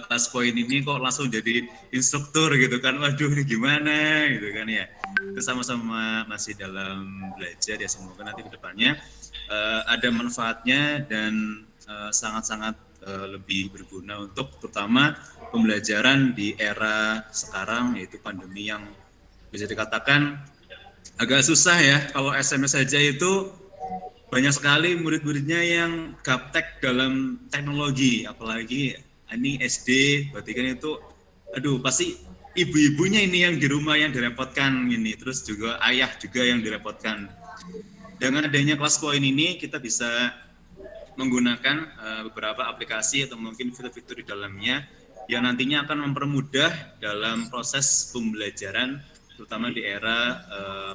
kelas poin ini kok langsung jadi instruktur gitu kan, waduh ini gimana gitu kan ya. Itu sama-sama masih dalam belajar ya, semoga nanti ke depannya ada manfaatnya dan sangat-sangat lebih berguna untuk terutama pembelajaran di era sekarang, yaitu pandemi yang bisa dikatakan agak susah ya. Kalau SMS saja itu banyak sekali murid-muridnya yang gaptek dalam teknologi, apalagi ini SD, berarti kan itu, aduh pasti ibu-ibunya ini yang di rumah yang direpotkan ini, terus juga ayah juga yang direpotkan. Dengan adanya kelas poin ini kita bisa menggunakan beberapa aplikasi atau mungkin fitur-fitur di dalamnya yang nantinya akan mempermudah dalam proses pembelajaran, terutama di era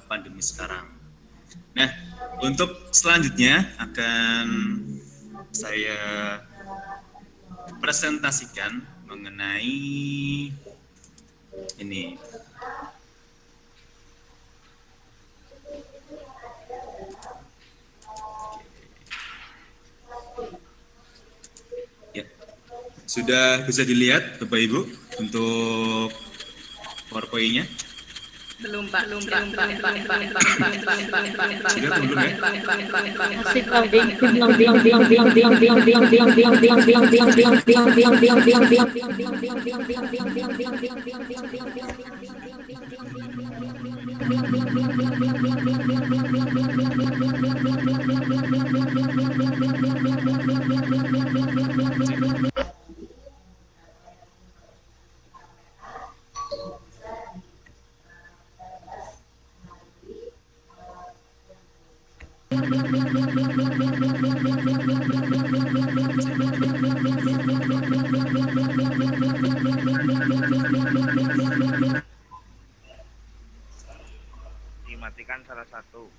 pandemi sekarang. Nah, untuk selanjutnya akan saya presentasikan mengenai ini. Ya, sudah bisa dilihat Bapak Ibu untuk PowerPoint-nya? Belum Pak, belum Pak. Sudah atau belum ya? Dimatikan salah satu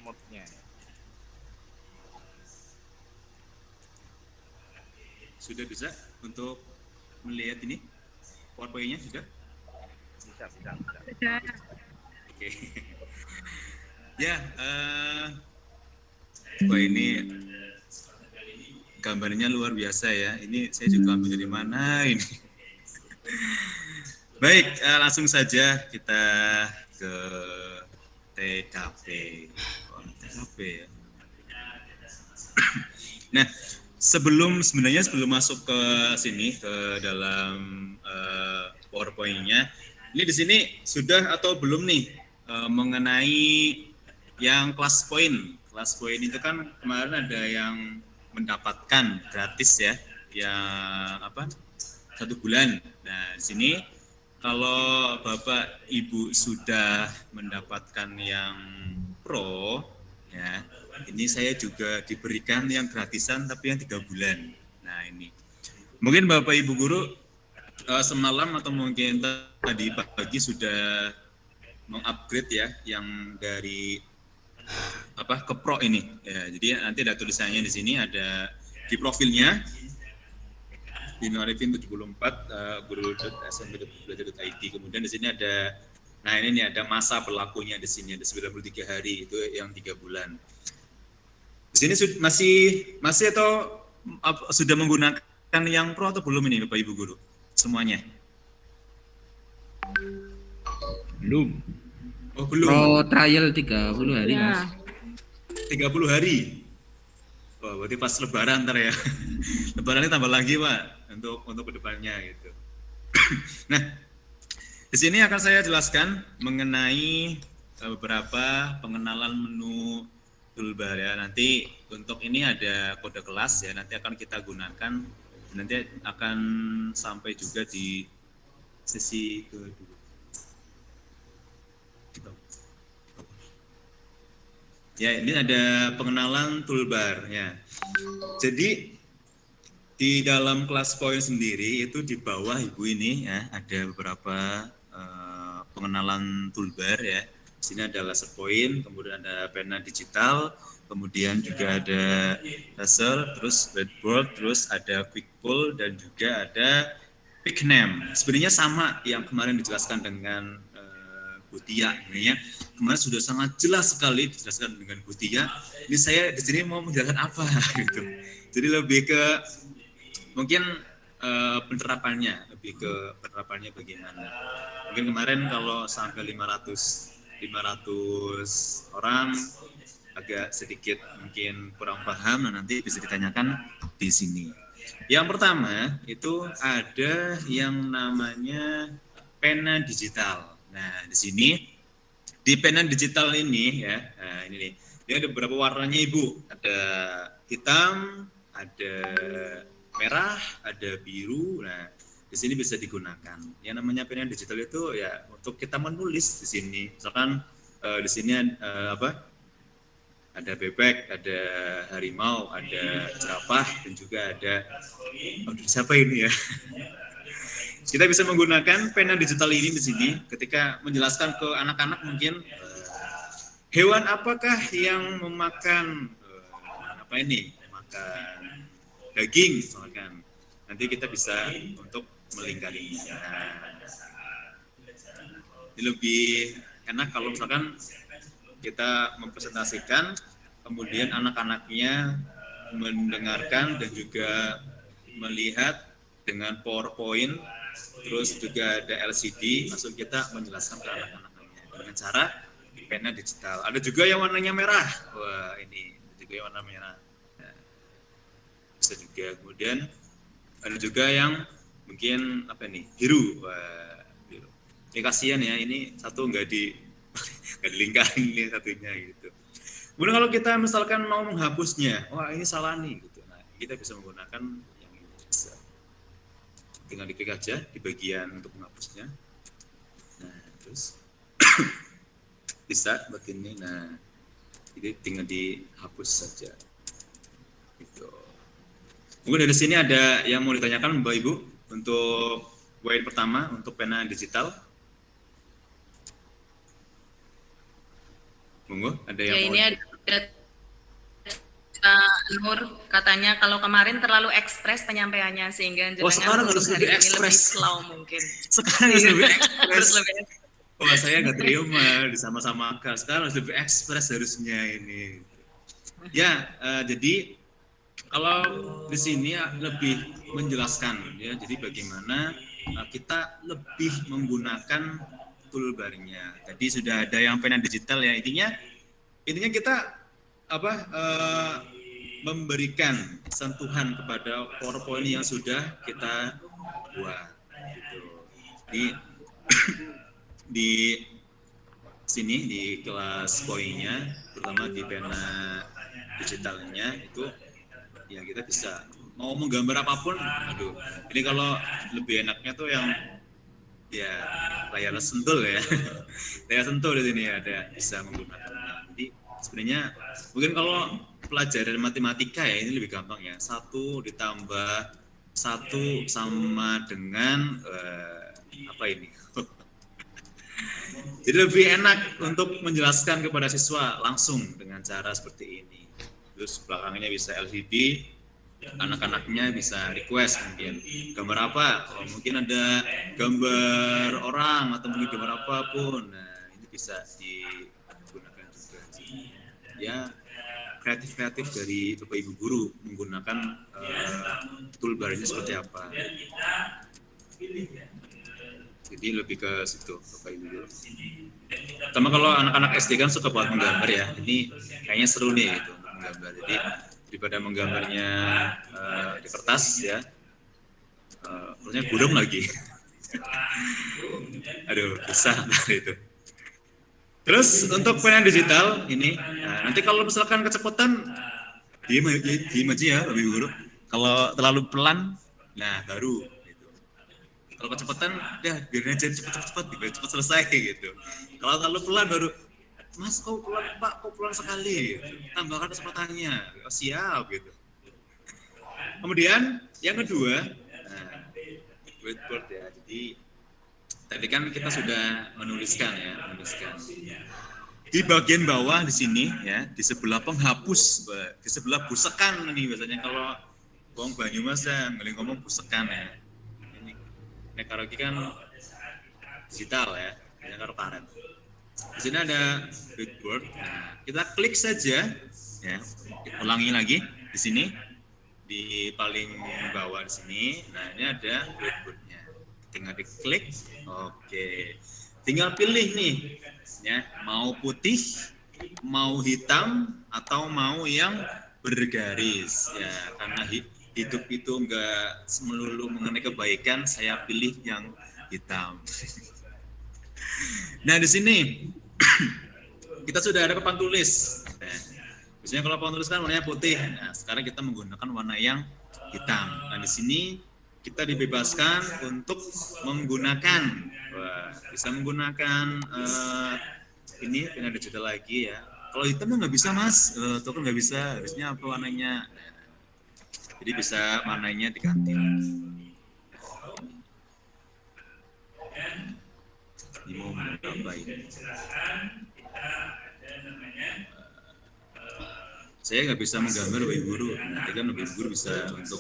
mode-nya. Sudah bisa untuk melihat ini PowerPoint-nya sudah? Bisa. Oke. Ya, wah ini gambarnya luar biasa ya. Ini saya juga ambil dari mana ini. Baik, langsung saja kita ke TKP. Oh, TKP ya. Nah, sebenarnya sebelum masuk ke sini ke dalam PowerPoint-nya, ini di sini sudah atau belum nih mengenai yang kelas poin. Kelas poin itu kan kemarin ada yang mendapatkan gratis ya, yang 1 bulan. Nah, di sini kalau Bapak Ibu sudah mendapatkan yang pro, ya, ini saya juga diberikan yang gratisan tapi yang 3 bulan. Nah ini, mungkin Bapak Ibu guru semalam atau mungkin tadi pagi sudah mengupgrade ya, yang dari ke pro ini. Ya, jadi nanti ada tulisannya di sini, ada di profilnya Dino Arifin 74 guru.smp.belajar.id. Kemudian di sini ada, nah ini nih ada masa berlakunya di sini, ada 93 hari, itu yang 3 bulan. Di sini masih atau sudah menggunakan yang pro atau belum ini Bapak Ibu guru semuanya? Belum. Oh, belum. Pro trial 30 hari, Mas. 30 hari. Wah, berarti pas lebaran ntar ya. Lebarannya tambah lagi, Pak, untuk kedepannya gitu. Nah, di sini akan saya jelaskan mengenai beberapa pengenalan menu toolbar ya. Nanti untuk ini ada kode kelas ya, nanti akan kita gunakan, nanti akan sampai juga di sesi kedua. Ya, ini ada pengenalan toolbar ya. Jadi di dalam kelas poin sendiri itu di bawah Ibu ini ya ada beberapa pengenalan toolbar ya. Di sini ada laser point, kemudian ada pena digital, kemudian juga ada laser, terus whiteboard, terus ada quick pull dan juga ada pick name. Sebenarnya sama yang kemarin dijelaskan dengan Bu Tia, ya. Kemarin sudah sangat jelas sekali dijelaskan dengan Bu Tia. Ini saya di sini mau menjelaskan apa gitu. Jadi lebih ke mungkin penerapannya, lebih ke penerapannya bagaimana. Mungkin kemarin kalau sampai 500 orang agak sedikit mungkin kurang paham, nah nanti bisa ditanyakan di sini. Yang pertama itu ada yang namanya pena digital. Nah, di sini di pena digital ini ya, nah ini nih, dia ada beberapa warnanya Ibu. Ada hitam, ada merah, ada biru. Nah, di sini bisa digunakan. Yang namanya pena digital itu ya untuk kita menulis di sini. Misalkan di sini apa? Ada bebek, ada harimau, ada jerapah, dan juga ada siapa ini ya? Kita bisa menggunakan pena digital ini di sini ketika menjelaskan ke anak-anak mungkin hewan apakah yang memakan apa ini? Makan daging misalkan. Nanti kita bisa untuk melingkarinya. Ini lebih enak kalau misalkan kita mempresentasikan, kemudian anak-anaknya mendengarkan dan juga melihat dengan PowerPoint, terus juga ada LCD, langsung kita menjelaskan ke anak-anaknya dengan cara pena digital. Ada juga yang warnanya merah, wah ini juga yang warna merah. Nah, bisa juga. Kemudian ada juga yang mungkin apa nih biru, wah biru. Ini kasihan ya, ini satu nggak dilingkarin ini satunya gitu. Kemudian kalau kita misalkan mau menghapusnya, wah ini salah nih gitu. Nah, kita bisa menggunakan yang ini bisa. Tinggal diklik aja di bagian untuk menghapusnya. Nah, terus bisa seperti ini. Nah, ini tinggal dihapus saja. Gitu. Mungkin dari sini ada yang mau ditanyakan Bapak Ibu untuk poin pertama untuk pena digital. Monggo, ada yang Ya, mau ini ada Nur katanya kalau kemarin terlalu ekspres penyampaiannya sehingga sekarang harus lebih hari ini ekspres. lebih slow mungkin. Sekarang harus lebih ekspres. Harus lebih Wah, saya nggak terima disama-sama Kak. Sekarang harus lebih ekspres harusnya ini. Ya, jadi kalau di sini lebih menjelaskan ya. Jadi bagaimana kita lebih menggunakan toolbar-nya. Tadi sudah ada yang pena digital ya. Intinya kita apa memberikan sentuhan kepada PowerPoint yang sudah kita buat gitu. Di sini di kelas poinnya terutama di pena digitalnya itu ya kita bisa mau menggambar apapun. Aduh, ini kalau lebih enaknya tuh yang ya layar sentuh ya. Layar sentuh di sini ada bisa menggunakannya. Jadi sebenarnya mungkin kalau pelajaran matematika ya ini lebih gampang ya. 1 ditambah 1 sama dengan apa ini? Jadi lebih enak untuk menjelaskan kepada siswa langsung dengan cara seperti ini. Terus belakangnya bisa LCD, anak-anaknya bisa request mungkin gambar apa, mungkin ada gambar orang atau mungkin gambar apapun. Nah ini bisa digunakan juga. Ya kreatif dari Bapak Ibu guru menggunakan toolbar-nya seperti apa. Jadi lebih ke situ Bapak Ibu guru. Pertama kalau anak-anak SD kan suka buat menggambar ya, ini kayaknya seru nih gitu untuk menggambar. Jadi daripada menggambarnya di kertas ya, terusnya gurem lagi. Aduh, susah itu. Terus untuk pena digital ini, nanti kalau misalkan kecepatan, diem aja ya, Bapak Ibu guru. Kalau terlalu pelan, nah baru. Gitu. Kalau kecepatan, ya biarin aja cepet-cepet, cepet selesai gitu. Kalau terlalu pelan baru, Mas kok pelan Pak, kok pelan sekali? Gitu. Tambahkan kecepatannya, oh, siap gitu. Kemudian yang kedua, whiteboard ya. Jadi tadi kan kita sudah menuliskan. Di bagian bawah di sini ya, di sebelah penghapus, di sebelah busekan nih biasanya kalau wong Banyumas ya ngomong busekan ya. Ini karaoke kan digital ya, ini karo karet. Di sini ada whiteboard. Nah, kita klik saja ya. Ulangi lagi di sini di paling bawah di sini. Nah, ini ada whiteboardnya. Tinggal diklik. Oke. Tinggal pilih nih, ya, mau putih, mau hitam, atau mau yang bergaris. Ya, karena hidup itu enggak melulu mengenai kebaikan, saya pilih yang hitam. Nah, di sini kita sudah ada papan tulis. Nah, biasanya kalau papan tulis kan warnanya putih. Nah, sekarang kita menggunakan warna yang hitam. Nah, di sini kita dibebaskan untuk menggunakan, bisa menggunakan ini pena digital lagi ya. Kalau hitam tuh nggak bisa mas, token nggak bisa. Harusnya apa warnanya? Nah, jadi bisa warnanya diganti. Ini mau apa ini? Saya nggak bisa menggambar Bapak Ibu Guru, nanti kan Bapak Ibu Guru bisa untuk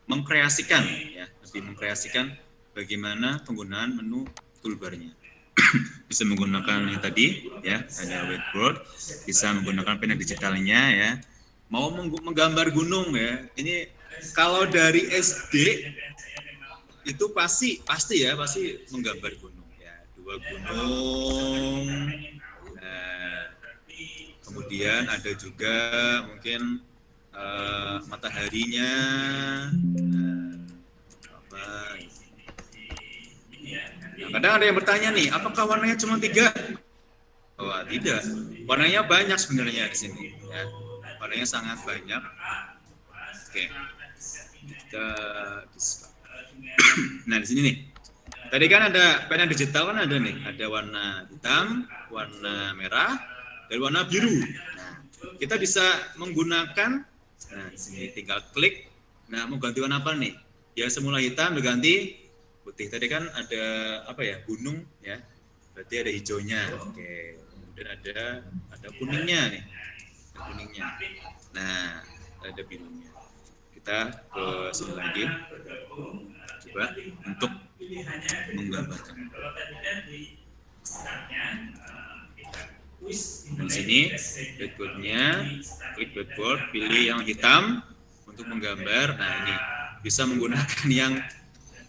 mengkreasikan, ya, lebih mengkreasikan bagaimana penggunaan menu toolbarnya. Bisa menggunakan yang tadi, ya, ada whiteboard, bisa menggunakan pena digitalnya, ya. Mau menggambar gunung, ya, ini kalau dari SD itu pasti menggambar gunung, ya, 2 gunung. Kemudian ada juga mungkin mataharinya, Nah, kadang ada yang bertanya nih, apakah warnanya cuma 3? Oh, tidak, warnanya banyak sebenarnya di sini. Ya. Warnanya sangat banyak. Oke, kita nah di sini nih. Tadi kan ada pena digital kan ada nih, ada warna hitam, warna merah, dan warna biru. Nah, kita bisa menggunakan, nah di sini tinggal klik. Nah, mau ganti warna apa nih? Ya semula hitam berganti putih. Tadi kan ada apa ya? Gunung ya. Berarti ada hijaunya. Oke. Kemudian ada kuningnya nih. Ada kuningnya. Nah, ada birunya. Kita ke sini lagi. Coba untuk menggambarkan. Dan sini whiteboardnya, klik whiteboard, pilih yang hitam untuk menggambar. Nah ini bisa menggunakan yang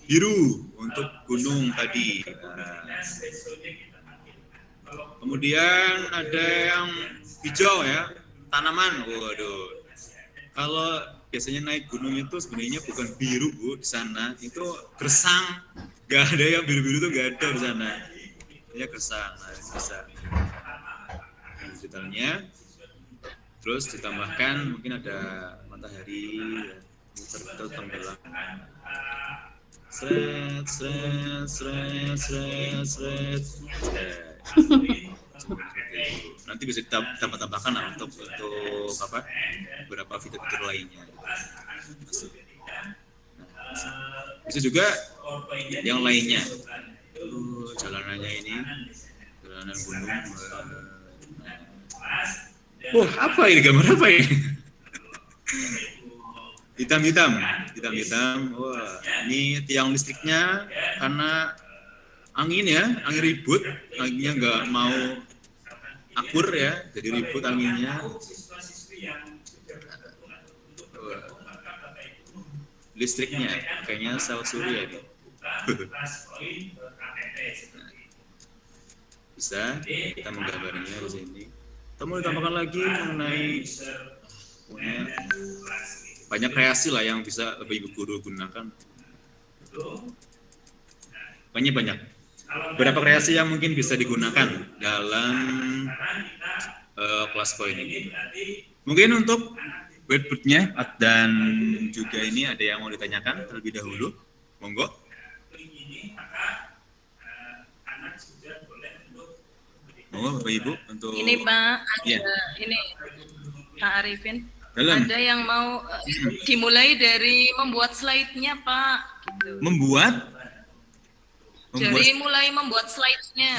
biru untuk gunung tadi. Kemudian ada yang hijau ya, tanaman. Waduh, kalau biasanya naik gunung itu sebenarnya bukan biru Bu di sana, itu gersang. Gak ada yang biru-biru tuh gak ada di sana. Ya gersang, nah, bisa. Digitalnya, terus ditambahkan mungkin ada matahari, muter tenggelam. Nanti bisa ditambah-tambahkan untuk apa? Beberapa fitur-fitur lainnya. Bisa juga yang lainnya. Jalanannya ini, jalanan gunung. Wah, apa ini gambar apa ini? Hitam-hitam. Wah, ini tiang listriknya karena angin ya, angin ribut, anginnya nggak mau akur ya, jadi ribut anginnya. Listriknya kayaknya sel surya nih. Bisa kita menggambarnya di sini. Kita mau ditambahkan lagi mengenai banyak kreasi lah yang bisa Ibu Guru gunakan. Banyak. Berapa kreasi yang mungkin bisa digunakan dalam kelas poin ini? Mungkin untuk whiteboard-nya dan juga ini ada yang mau ditanyakan terlebih dahulu. Monggo. Monggo Bapak Ibu untuk ini Pak, ada ya. Ini Pak Arifin. Dalam. Ada yang mau dimulai dari membuat slide-nya Pak. Gitu. Membuat Jadi mulai membuat slide-nya.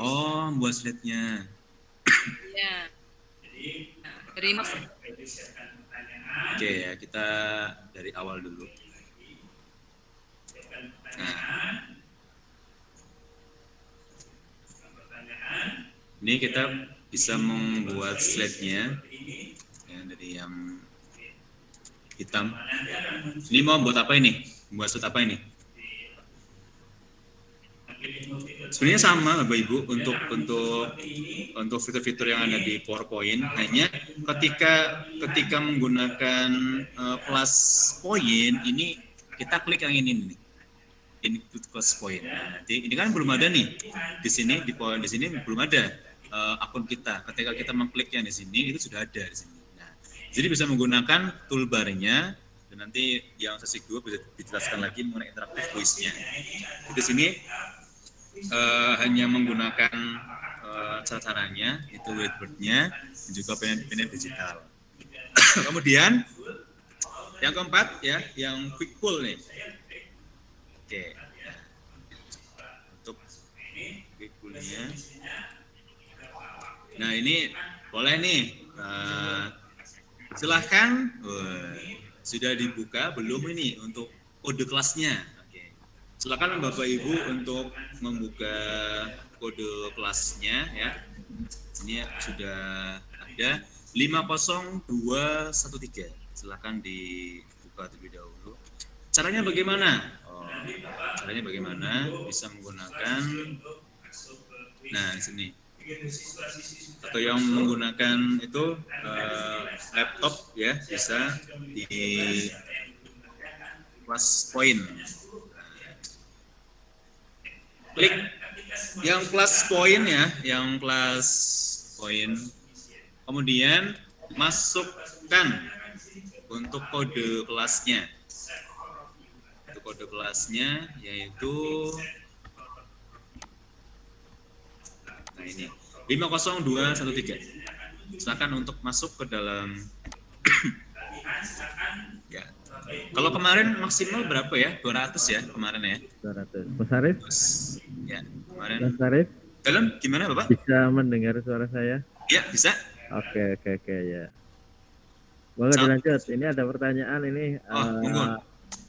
Oh, membuat slide-nya. Ya. Dari Oke ya, kita dari awal dulu. Nah, ini kita bisa membuat slide-nya ya, dari yang hitam. Ini mau buat apa ini? Buat apa ini? Sebenarnya sama Bapak Ibu untuk fitur-fitur yang ada di PowerPoint, hanya ketika menggunakan plus point ini kita klik yang ini nih. Input plus point. Nah, nanti ini kan belum ada nih. Di sini di sini belum ada akun kita. Ketika kita mengklik yang di sini itu sudah ada di sini. Nah, jadi bisa menggunakan toolbar-nya dan nanti yang sesi 2 bisa dijelaskan lagi mengenai interaktif voice-nya. Di sini hanya menggunakan caranya itu whiteboard-nya dan juga pen digital. Kemudian yang keempat ya, yang quick pull nih. Oke. Nah, untuk quick pull-nya. Nah, ini boleh nih. Silahkan. Sudah dibuka belum ini untuk kode kelasnya? Silakan Bapak Ibu untuk membuka kode kelasnya ya. Ini sudah ada 50213. Silakan dibuka terlebih dahulu. Caranya bagaimana? Caranya bagaimana? Bisa menggunakan di sini. Atau yang menggunakan itu laptop ya, bisa di plus point. Klik yang plus point ya, yang plus point. Kemudian masukkan untuk kode kelasnya. Untuk kode kelasnya yaitu ini 50213. Silakan untuk masuk ke dalam ya. Kalau kemarin maksimal berapa ya? 200 ya kemarin ya. 200. Mas Arif? Ya, kemarin. Mas Arif? Dalam gimana Bapak? Bisa mendengar suara saya? Ya, bisa. Oke ya. Boleh dilanjut. Ini ada pertanyaan ini.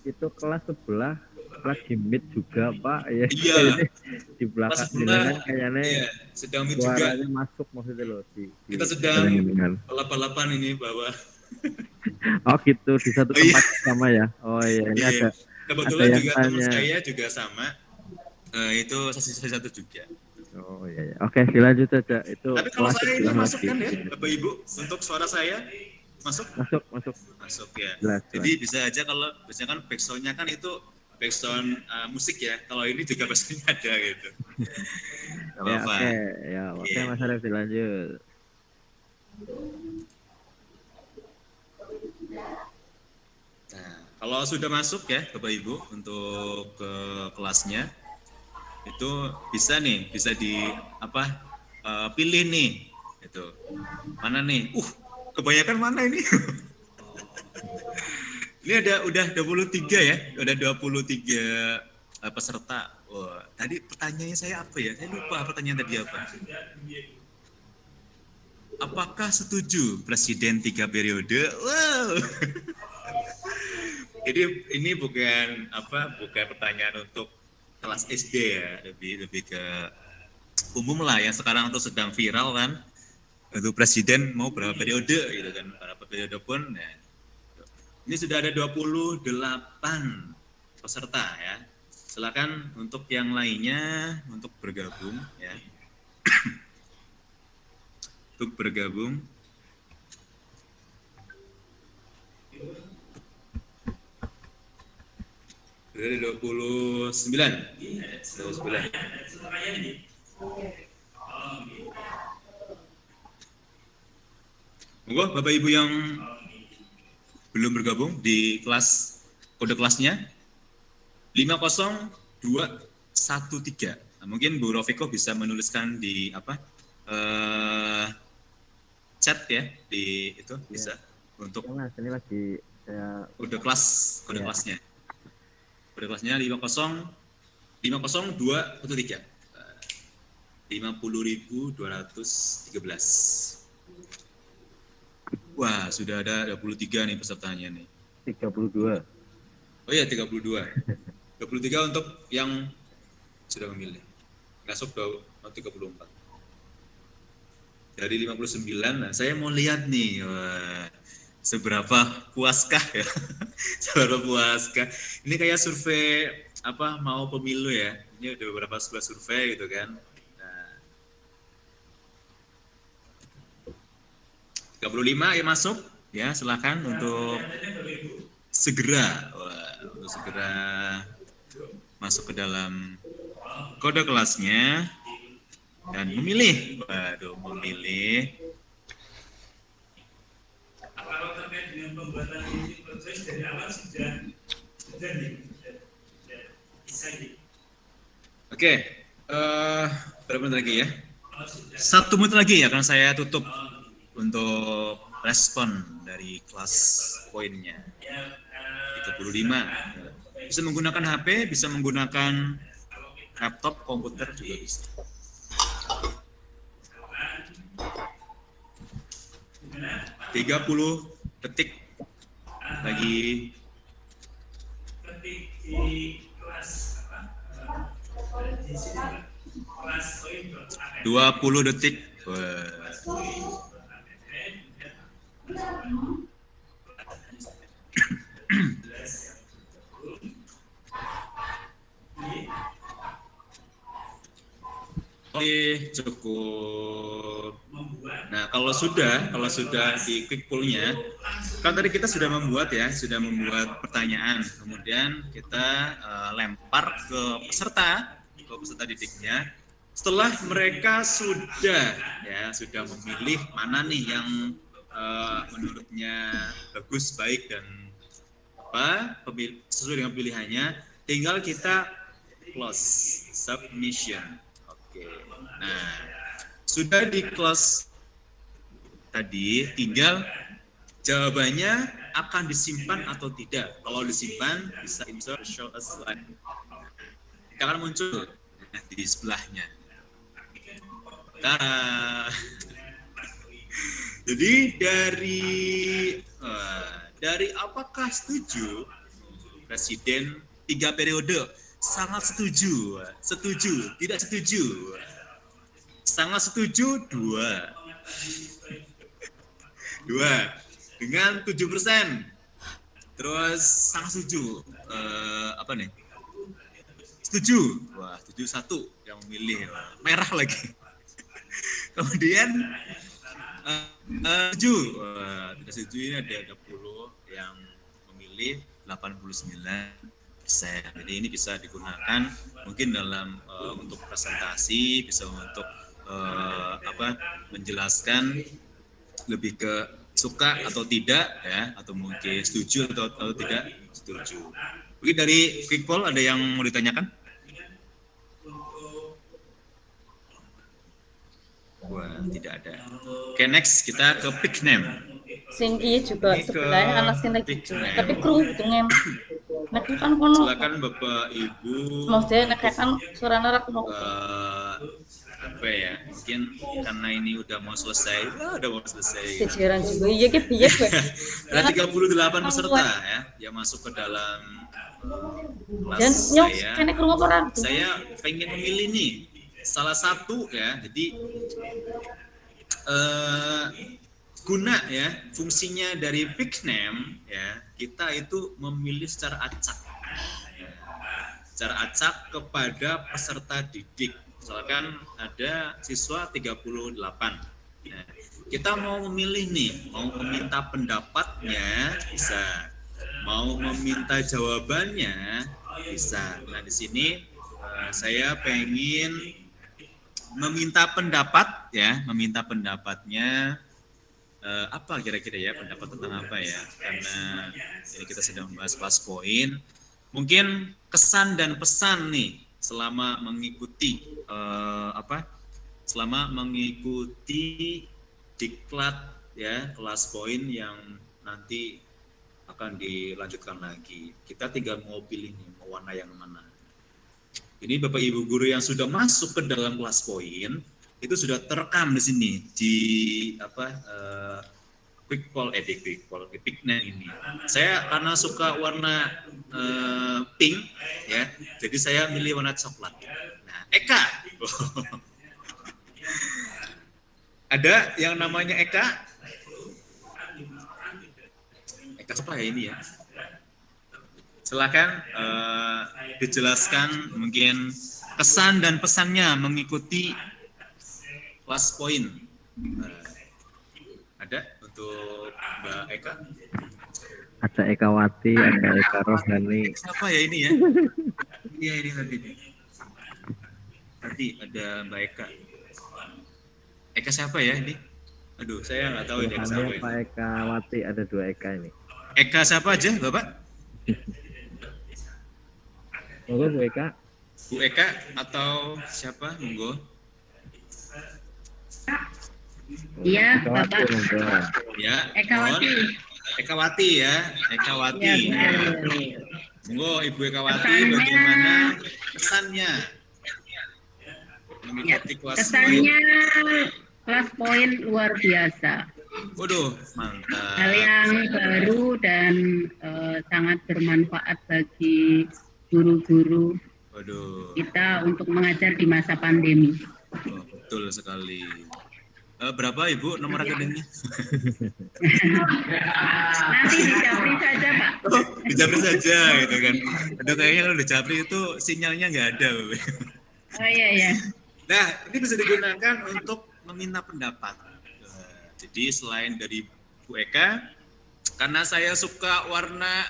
Itu kelas sebelah lagi meet juga Pak ya. Iya. Di belakang kan kayaknya iya, sedang meet juga. Masuk maksudnya loh. Kita sedang balap-balapan ini bawah. Oh gitu, di satu tempat sama ya. Oh iya, ini ada. Kebetulan ada juga teman saya juga sama. Itu sesi satu juga. Oh iya. Oke, dilanjut saja. Itu. Tapi kalau saya ini masuk kan ya, Bapak Ibu, untuk suara saya masuk. Masuk ya. Jelas. Jadi bisa aja kalau biasanya kan backsound-nya kan itu backsound musik ya. Kalau ini juga backsound-nya ada gitu. Oke, Mas Arif dilanjut. Nah, kalau sudah masuk ya Bapak Ibu untuk ke kelasnya itu bisa pilih nih itu mana nih kebanyakan mana ini. Ini udah 23 ya, udah 23 peserta. Wah, tadi pertanyaannya saya apa ya? Saya lupa pertanyaan tadi apa. Apakah setuju Presiden 3 periode? Wow. Ini bukan pertanyaan untuk kelas SD ya, lebih ke umum lah yang sekarang tuh sedang viral kan. Untuk presiden mau berapa periode gitu kan. Berapa periode pun ya. Ini sudah ada 28 peserta ya. Silakan untuk yang lainnya untuk bergabung ya. Untuk bergabung. Dari 29. Monggo Bapak Ibu yang belum bergabung di kelas kode kelasnya 50213. Nah, mungkin Bu Rofiko bisa menuliskan di chat ya di itu bisa untuk ini lagi saya kode kelasnya. Kode kelasnya 50213. 50.213. Wah, sudah ada 23 nih pesertanya nih. 32. Oh iya, 32. 33 untuk yang sudah memilih. Masuk 34. Dari 59, nah saya mau lihat nih. Wah, seberapa puaskah ya? Seberapa puaskah? Ini kayak survei apa mau pemilu ya? Ini ada beberapa sebuah survei gitu kan. Nah, 35 ya masuk ya, silakan untuk segera masuk ke dalam kode kelasnya dan memilih. Waduh, memilih. Kalau terkait dengan pembuatan ini proses dari awal sudah bisa gitu. Oke, berapa menit lagi ya? 1 menit lagi ya, karena saya tutup untuk respon dari kelas poinnya. 35. Bisa menggunakan HP, bisa menggunakan laptop, komputer juga bisa. Tiga 30 detik lagi. Ketik di kelas di sini kelas poin 20 detik. Wah. Oke, cukup. Nah, kalau sudah di quick poll-nya, kan tadi kita sudah membuat pertanyaan, kemudian kita lempar ke peserta didiknya. Setelah mereka sudah memilih mana nih yang menurutnya bagus, baik dan sesuai dengan pilihannya, tinggal kita close submission. Oke. Nah, sudah di close tadi, tinggal jawabannya akan disimpan atau tidak. Kalau disimpan, bisa insert show a slide. Akan muncul di sebelahnya. Jadi dari apakah setuju Presiden 3 periode? Sangat setuju, tidak setuju. Sangat setuju 2 dengan 7%. Terus sangat setuju setuju. Wah, setuju 1 yang memilih, merah lagi. Kemudian setuju. Tidak setuju ini ada 10 yang memilih 89%. Jadi ini bisa digunakan mungkin dalam untuk presentasi, bisa untuk menjelaskan lebih ke suka atau tidak ya, atau mungkin setuju atau tidak setuju. Mungkin dari quick poll ada yang mau ditanyakan? Wah, tidak ada. Oke, next kita ke pick name. Sing iya juga sebelahnya anak sing lagi tapi kru gitu ngem. Nek kan kono. Silakan Bapak Ibu. Maksudnya nek kan suaranya rak no. Apa ya? Mungkin karena ini udah mau selesai. Kejaran juga iya ke piye kowe. Ada 38 peserta ya yang masuk ke dalam kelas Dan nyok saya. kene krungu apa ora? Saya pengen memilih nih salah satu ya. Jadi guna ya fungsinya dari pick name ya, kita itu memilih secara acak kepada peserta didik. Misalkan ada siswa 38. Nah, kita mau memilih nih, mau meminta pendapatnya bisa, mau meminta jawabannya bisa. Nah, di sini saya pengen meminta pendapat ya, meminta pendapatnya apa kira-kira ya, pendapat tentang apa ya, karena ini kita sedang membahas kelas poin. Mungkin kesan dan pesan nih selama mengikuti diklat ya, kelas poin yang nanti akan dilanjutkan lagi. Kita tinggal mau pilih nih mau warna yang mana. Ini Bapak Ibu guru yang sudah masuk ke dalam kelas poin itu sudah terekam di sini di quick poll di pick name ini. Saya karena suka warna pink ya, jadi saya milih warna coklat. Nah, Eka. Ada yang namanya Eka? Apa ya ini ya? Silakan dijelaskan mungkin kesan dan pesannya mengikuti kelas poin. Ada untuk Mbak Eka? Ada Eka Wati, ada Eka Rohani. Siapa ya ini ya? Iya ini tadi. Nanti ada Mbak Eka. Eka siapa ya ini? Aduh, saya nggak tahu ini Eka siapa. Rohani, Pak Eka Wati, ada 2 Eka ini. Eka siapa aja, Bapak? Monggo Bu Eka. Bu Eka atau siapa? Monggo. Iya, Eka Wati, Bapak. monggo. Ya. Eka Wati. Eka Wati ya, Eka Wati. Iya, Monggo Ibu Eka Wati, Kesannya- bagaimana kesannya Ya, mengikuti kelas kesannya kelas poin luar biasa. Waduh, mantap. Hal yang baru dan sangat bermanfaat bagi guru-guru Waduh, kita untuk mengajar di masa pandemi. oh, betul sekali. Berapa Ibu nomor rekeningnya? Nanti dijapri saja, Pak. Oh, dijapri saja gitu kan. Aduh, kayaknya kalau dijapri itu sinyalnya nggak ada. Bapak. Oh iya ya. Nah, ini bisa digunakan untuk meminta pendapat. Jadi selain dari Bu Eka, karena saya suka warna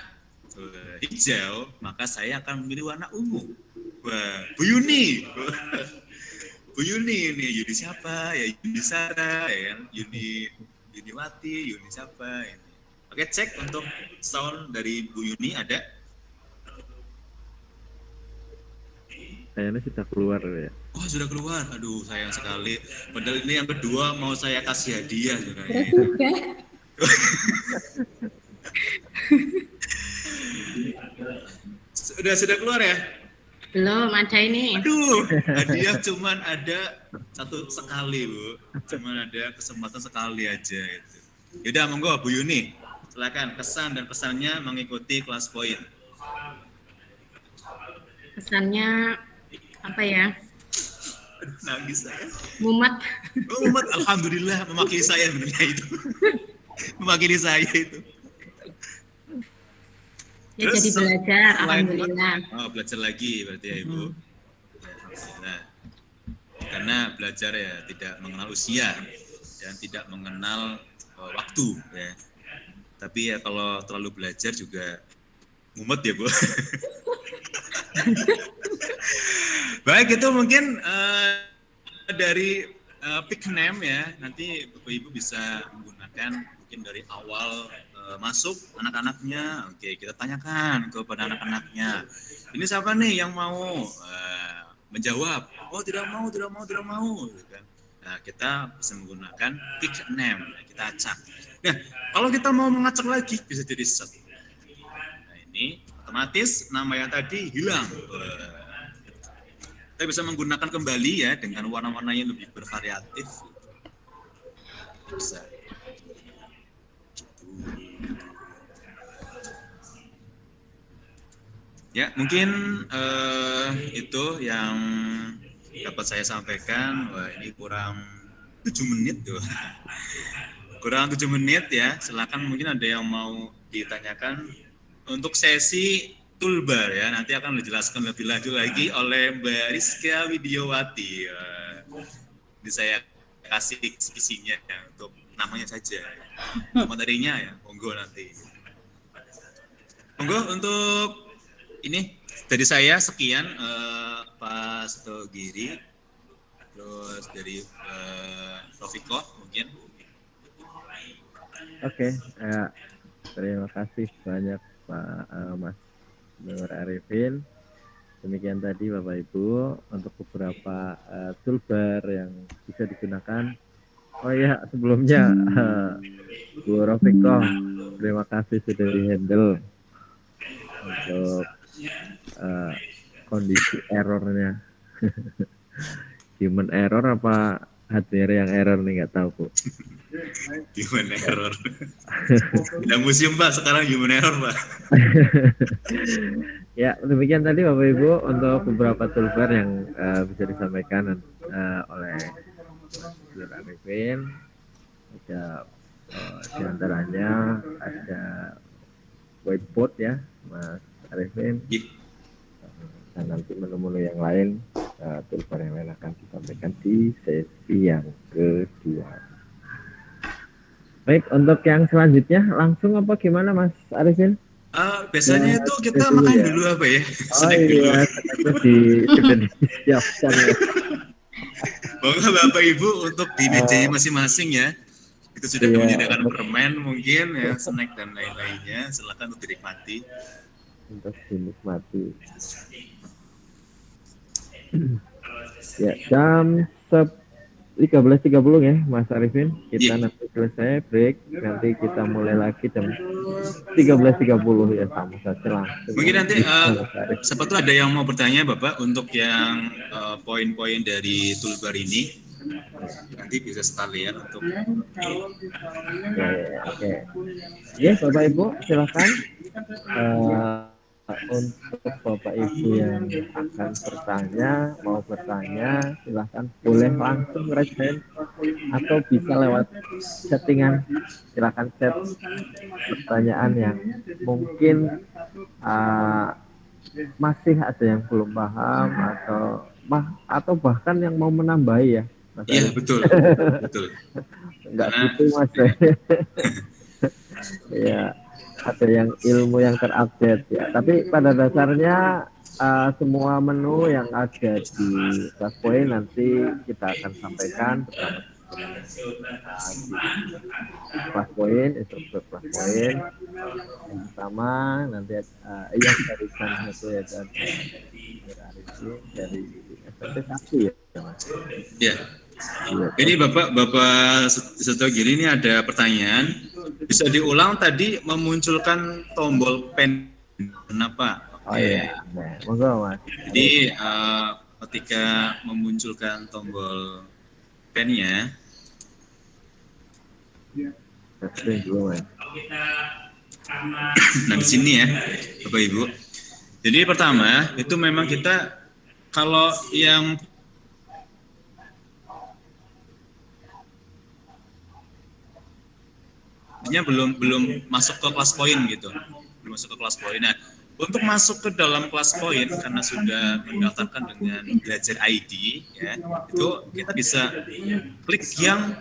hijau, maka saya akan memilih warna ungu. Wah, Bu Yuni. Bu Yuni ini, Yuni siapa? Ya Yuni Sara, ya kan? Yuniwati, Yuni siapa ini. Oke, cek untuk sound dari Bu Yuni ada. Kayaknya sudah keluar ya. Oh, sudah keluar. Aduh, sayang sekali. Padahal ini yang kedua mau saya kasih hadiah sebenarnya. Sudah keluar ya? Belum ada ini. Aduh, hadiah cuman ada satu sekali, Bu. Cuman ada kesempatan sekali aja itu. Yaudah, monggo Bu Yuni. Silakan kesan dan pesannya mengikuti kelas poin. Kesannya apa ya? Aduh, nangis saya. Mumet. Oh, umat, alhamdulillah mewakili saya sebenarnya itu. Mewakili saya itu. Ya Terus, jadi belajar, selain alhamdulillah. Oh, belajar lagi berarti ya Ibu. Ya, alhamdulillah. Karena belajar ya tidak mengenal usia dan tidak mengenal waktu ya. Tapi ya kalau terlalu belajar juga mumet ya Bu. Baik, itu mungkin dari pick name ya. Nanti Bapak Ibu bisa menggunakan mungkin dari awal masuk anak-anaknya. Oke, kita tanyakan kepada anak-anaknya. Ini siapa nih yang mau menjawab? Oh, tidak mau. Gitu kan. Nah, kita bisa menggunakan pick name. Kita acak. Nah, kalau kita mau mengacak lagi bisa jadi set. Nah, ini otomatis nama yang tadi hilang. Kita bisa menggunakan kembali ya dengan warna-warna yang lebih bervariatif. Bisa. Ya, mungkin itu yang dapat saya sampaikan. Wah, ini kurang 7 menit tuh. Kurang 7 menit ya. Silakan mungkin ada yang mau ditanyakan untuk sesi toolbar ya. Nanti akan dijelaskan lebih lanjut lagi oleh Mbak Rizka Widiawati. Ini saya kasih isinya ya, untuk namanya saja. Materinya ya, monggo nanti. Monggo untuk ini dari saya sekian Pak Seto Giri, terus dari Rofiko mungkin. Oke, terima kasih banyak Pak Mas Nur Arifin. Demikian tadi Bapak Ibu untuk beberapa toolbar yang bisa digunakan. Oh ya, sebelumnya Bu Rofiko, terima kasih sudah di-handle untuk kondisi errornya. Human error apa hardware yang error nih, nggak tahu Bu. Human error. Tidak museum Pak, sekarang human error Pak. Ya, demikian tadi Bapak Ibu untuk beberapa toolbar yang bisa disampaikan oleh Nur Arifin. Ada diantaranya ada whiteboard ya, Mas Arifin. Iya. Dan nanti menu-menu yang lain, toolbar yang lain akan disampaikan di sesi yang kedua. Baik, untuk yang selanjutnya langsung apa gimana Mas Arifin? Biasanya itu kita dulu makan ya. dulu apa ya? Oh Snack dulu. iya, sudah disiapkan ya. Monggo Bapak Ibu untuk di mejanya masing-masing ya. Itu sudah Iya. menyediakan permen mungkin ya, snack dan lain-lainnya. Silakan untuk dinikmati. Untuk dinikmati. Ya, jam 13.30 ya Mas Arifin. Kita Iya. nanti selesai break, nanti kita mulai lagi jam 13.30 ya, sama saja langsung. Mungkin nanti Mas Arifin. siapa tuh ada yang mau bertanya Bapak untuk yang poin-poin dari toolbar ini. Nanti bisa sekalian untuk Oke. Ya, Bapak Ibu silakan. Untuk Bapak Ibu yang akan mau bertanya, silahkan boleh langsung raise hand atau bisa lewat settingan, silahkan chat pertanyaan yang mungkin masih ada yang belum paham atau bahkan yang mau menambahi ya Mas Iya, Arif. betul. Betul. Enggak Karena- gitu Mas. Ya, ada yang ilmu yang terupdate ya. Tapi pada dasarnya semua menu yang ada di Plus Point nanti kita akan sampaikan bersama Plus Point, instruktur Plus Point yang pertama nanti yang dari sana itu ya dari SPT1 ya Mas. Ya. Iya. Ini Bapak Seto Giri, ini ada pertanyaan. Bisa diulang tadi memunculkan tombol pen. Kenapa? Oh iya, nah, monggo Mas. Jadi ketika memunculkan tombol pennya, Testing dulu Mas. nah di sini ya, Bapak Ibu. Jadi pertama itu memang kita kalau yang belum masuk ke kelas poin gitu, belum masuk ke kelas poin. Nah, untuk masuk ke dalam kelas poin karena sudah mendaftarkan dengan belajar ID ya, itu kita bisa klik yang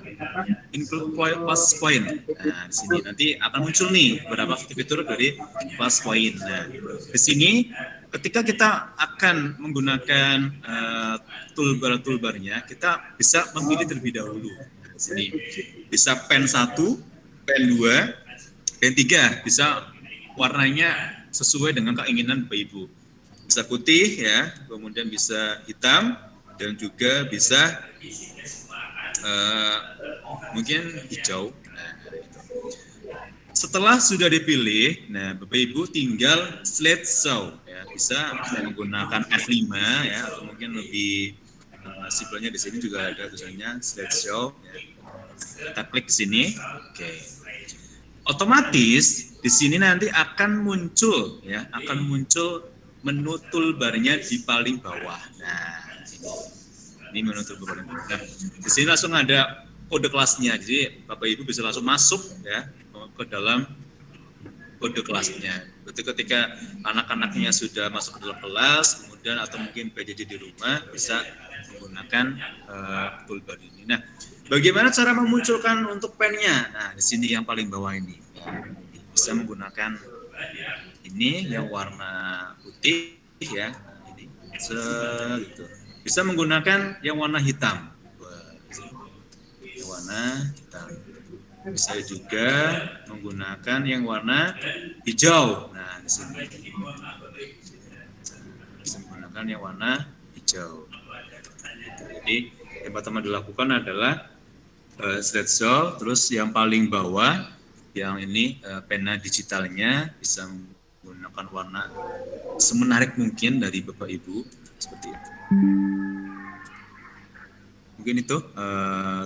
include kelas poin. Nah, di sini nanti akan muncul nih beberapa fitur dari kelas poin. Nah, di sini ketika kita akan menggunakan toolbar-toolbarnya, kita bisa memilih terlebih dahulu. Di sini bisa pen 1, pen 2, pen 3, bisa warnanya sesuai dengan keinginan Bapak Ibu. Bisa putih ya, kemudian bisa hitam dan juga bisa mungkin hijau. Nah, setelah sudah dipilih, nah Bapak Ibu tinggal slideshow ya, bisa menggunakan F5 ya, atau mungkin lebih simpelnya di sini juga ada tulisannya slideshow ya. Kita klik sini, oke. Otomatis di sini nanti akan muncul ya, menu toolbarnya di paling bawah. Nah, ini menu toolbar paling bawah. Nah, di sini langsung ada kode kelasnya, jadi Bapak Ibu bisa langsung masuk ya ke dalam kode kelasnya. Berarti ketika anak-anaknya sudah masuk ke dalam kelas, kemudian atau mungkin PJJ di rumah bisa menggunakan toolbar ini. Nah, bagaimana cara memunculkan untuk pennya? Nah, di sini yang paling bawah ini. Bisa menggunakan ini yang warna putih ya. Nah, ini gitu. Bisa menggunakan yang warna hitam. Yang warna hitam. Bisa juga menggunakan yang warna hijau. Nah, di sini. Bisa menggunakan yang warna hijau. Jadi yang pertama dilakukan adalah slideshow, terus yang paling bawah yang ini pena digitalnya bisa menggunakan warna semenarik mungkin dari Bapak Ibu seperti itu. Mungkin itu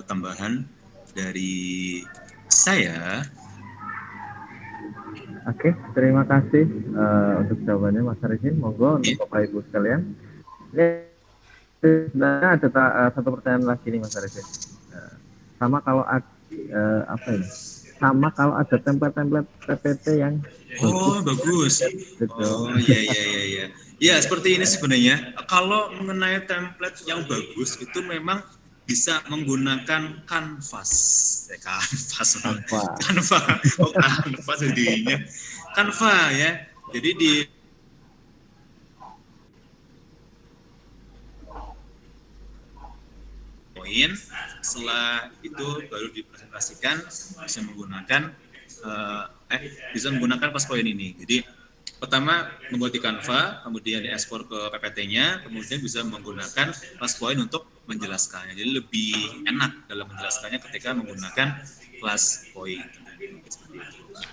tambahan dari saya. Oke, terima kasih untuk jawabannya Mas Arifin. Monggo untuk Bapak Ibu sekalian. Ini sebenarnya ada satu pertanyaan lagi nih Mas Arifin. Sama kalau apa ini? sama kalau ada template-template PPT yang Oh, bagus. gitu. Oh, iya, iya, iya, iya. Ya, seperti ini sebenarnya. Kalau mengenai template yang bagus, itu memang bisa menggunakan kanvas. Kanvas. Canva. Oh, kanvas jadinya. Canva ya. Jadi di poin, setelah itu baru dipresentasikan bisa menggunakan bisa menggunakan plus poin ini. Jadi pertama membuat di Canva, kemudian diekspor ke PPT-nya, kemudian bisa menggunakan plus poin untuk menjelaskannya. Jadi lebih enak dalam menjelaskannya ketika menggunakan plus poin.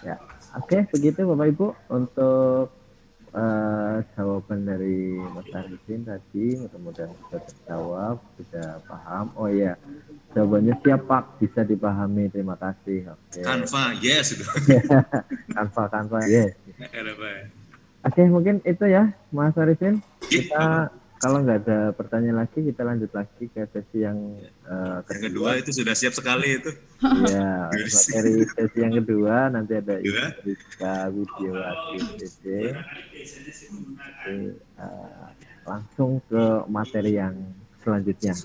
Ya, oke, begitu Bapak Ibu untuk jawaban dari Mas Arifin tadi, mudah-mudahan sudah terjawab, sudah paham. Oh iya, jawabannya siap Pak, bisa dipahami. Terima kasih. Oke. Canva, yes. Canva, yes. Oke, mungkin itu ya Mas Arifin. Kita kalau nggak ada pertanyaan lagi, kita lanjut lagi ke sesi yang kedua. Itu sudah siap sekali itu. Iya, materi sesi yang kedua nanti ada Rizka Widiawati SPC. Langsung ke materi yang selanjutnya.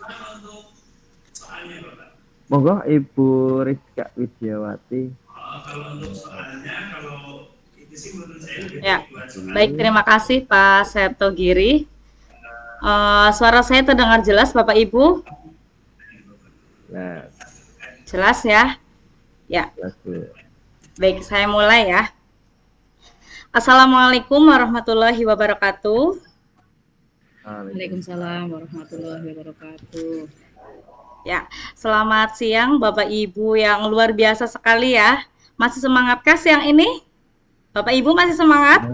Monggo Ibu Rizka Widiawati. Ya, baik, terima kasih Pak Septo Giri. Suara saya terdengar jelas Bapak Ibu? Nah, jelas ya? Ya. Baik, saya mulai ya. Assalamualaikum warahmatullahi wabarakatuh. Waalaikumsalam warahmatullahi wabarakatuh. Ya, selamat siang Bapak Ibu yang luar biasa sekali ya. Masih semangatkah siang ini? Bapak Ibu masih semangat?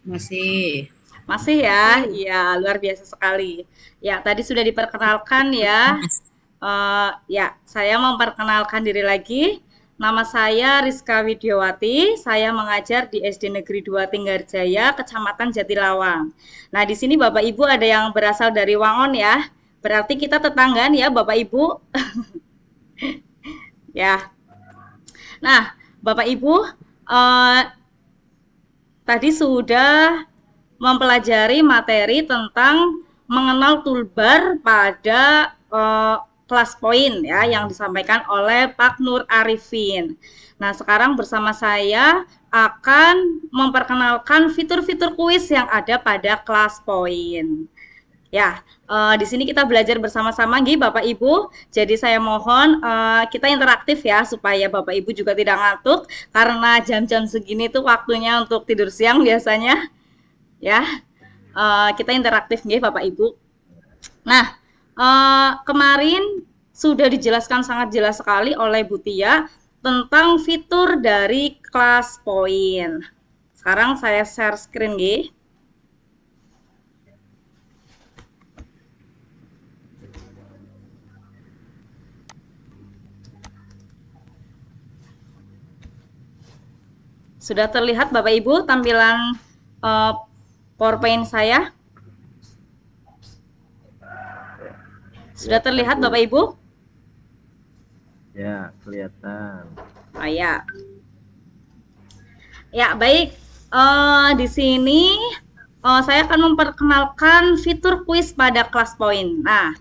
Masih. Masih ya? Iya, luar biasa sekali. Ya, tadi sudah diperkenalkan ya. Ya, saya memperkenalkan diri lagi. Nama saya Rizka Widiawati. Saya mengajar di SD Negeri 2 Tinggarjaya, Kecamatan Jatilawang. Nah, di sini Bapak Ibu ada yang berasal dari Wangon ya. Berarti kita tetanggaan ya, Bapak Ibu. Ya. Nah, Bapak Ibu, tadi sudah mempelajari materi tentang mengenal toolbar pada kelas poin ya yang disampaikan oleh Pak Nur Arifin. Nah, sekarang bersama saya akan memperkenalkan fitur-fitur kuis yang ada pada kelas poin. Ya, di sini kita belajar bersama-sama nih Bapak Ibu. Jadi saya mohon kita interaktif ya supaya Bapak Ibu juga tidak ngantuk karena jam-jam segini tuh waktunya untuk tidur siang biasanya. Ya, kita interaktif nih Bapak Ibu. Nah, kemarin sudah dijelaskan sangat jelas sekali oleh Bu Tia tentang fitur dari kelas poin. Sekarang saya share screen nggih. Sudah terlihat Bapak Ibu tampilan PowerPoint saya? Sudah terlihat Bapak Ibu? Ya, kelihatan. Oh ya. Ya, baik. Di sini saya akan memperkenalkan fitur kuis pada kelas poin. Nah,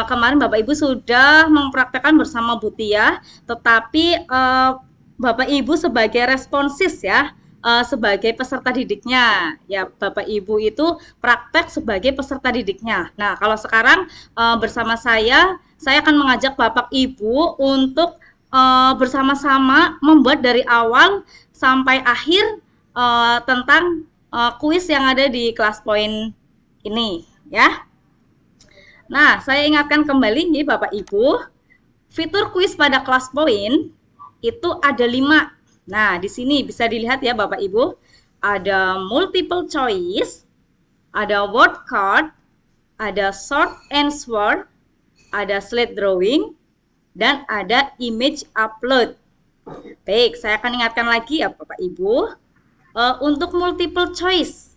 kemarin Bapak Ibu sudah mempraktekkan bersama Bu Tia, tetapi Bapak Ibu sebagai responsis ya, sebagai peserta didiknya ya, Bapak Ibu itu praktek sebagai peserta didiknya. Nah, kalau sekarang bersama saya akan mengajak Bapak Ibu untuk bersama-sama membuat dari awal sampai akhir tentang kuis yang ada di kelas poin ini ya. Nah, saya ingatkan kembali nih Bapak Ibu, fitur kuis pada kelas poin itu ada 5. Nah, di sini bisa dilihat ya Bapak Ibu, ada multiple choice, ada word card, ada short answer, ada slide drawing, dan ada image upload. Baik, saya akan ingatkan lagi ya Bapak Ibu, untuk multiple choice.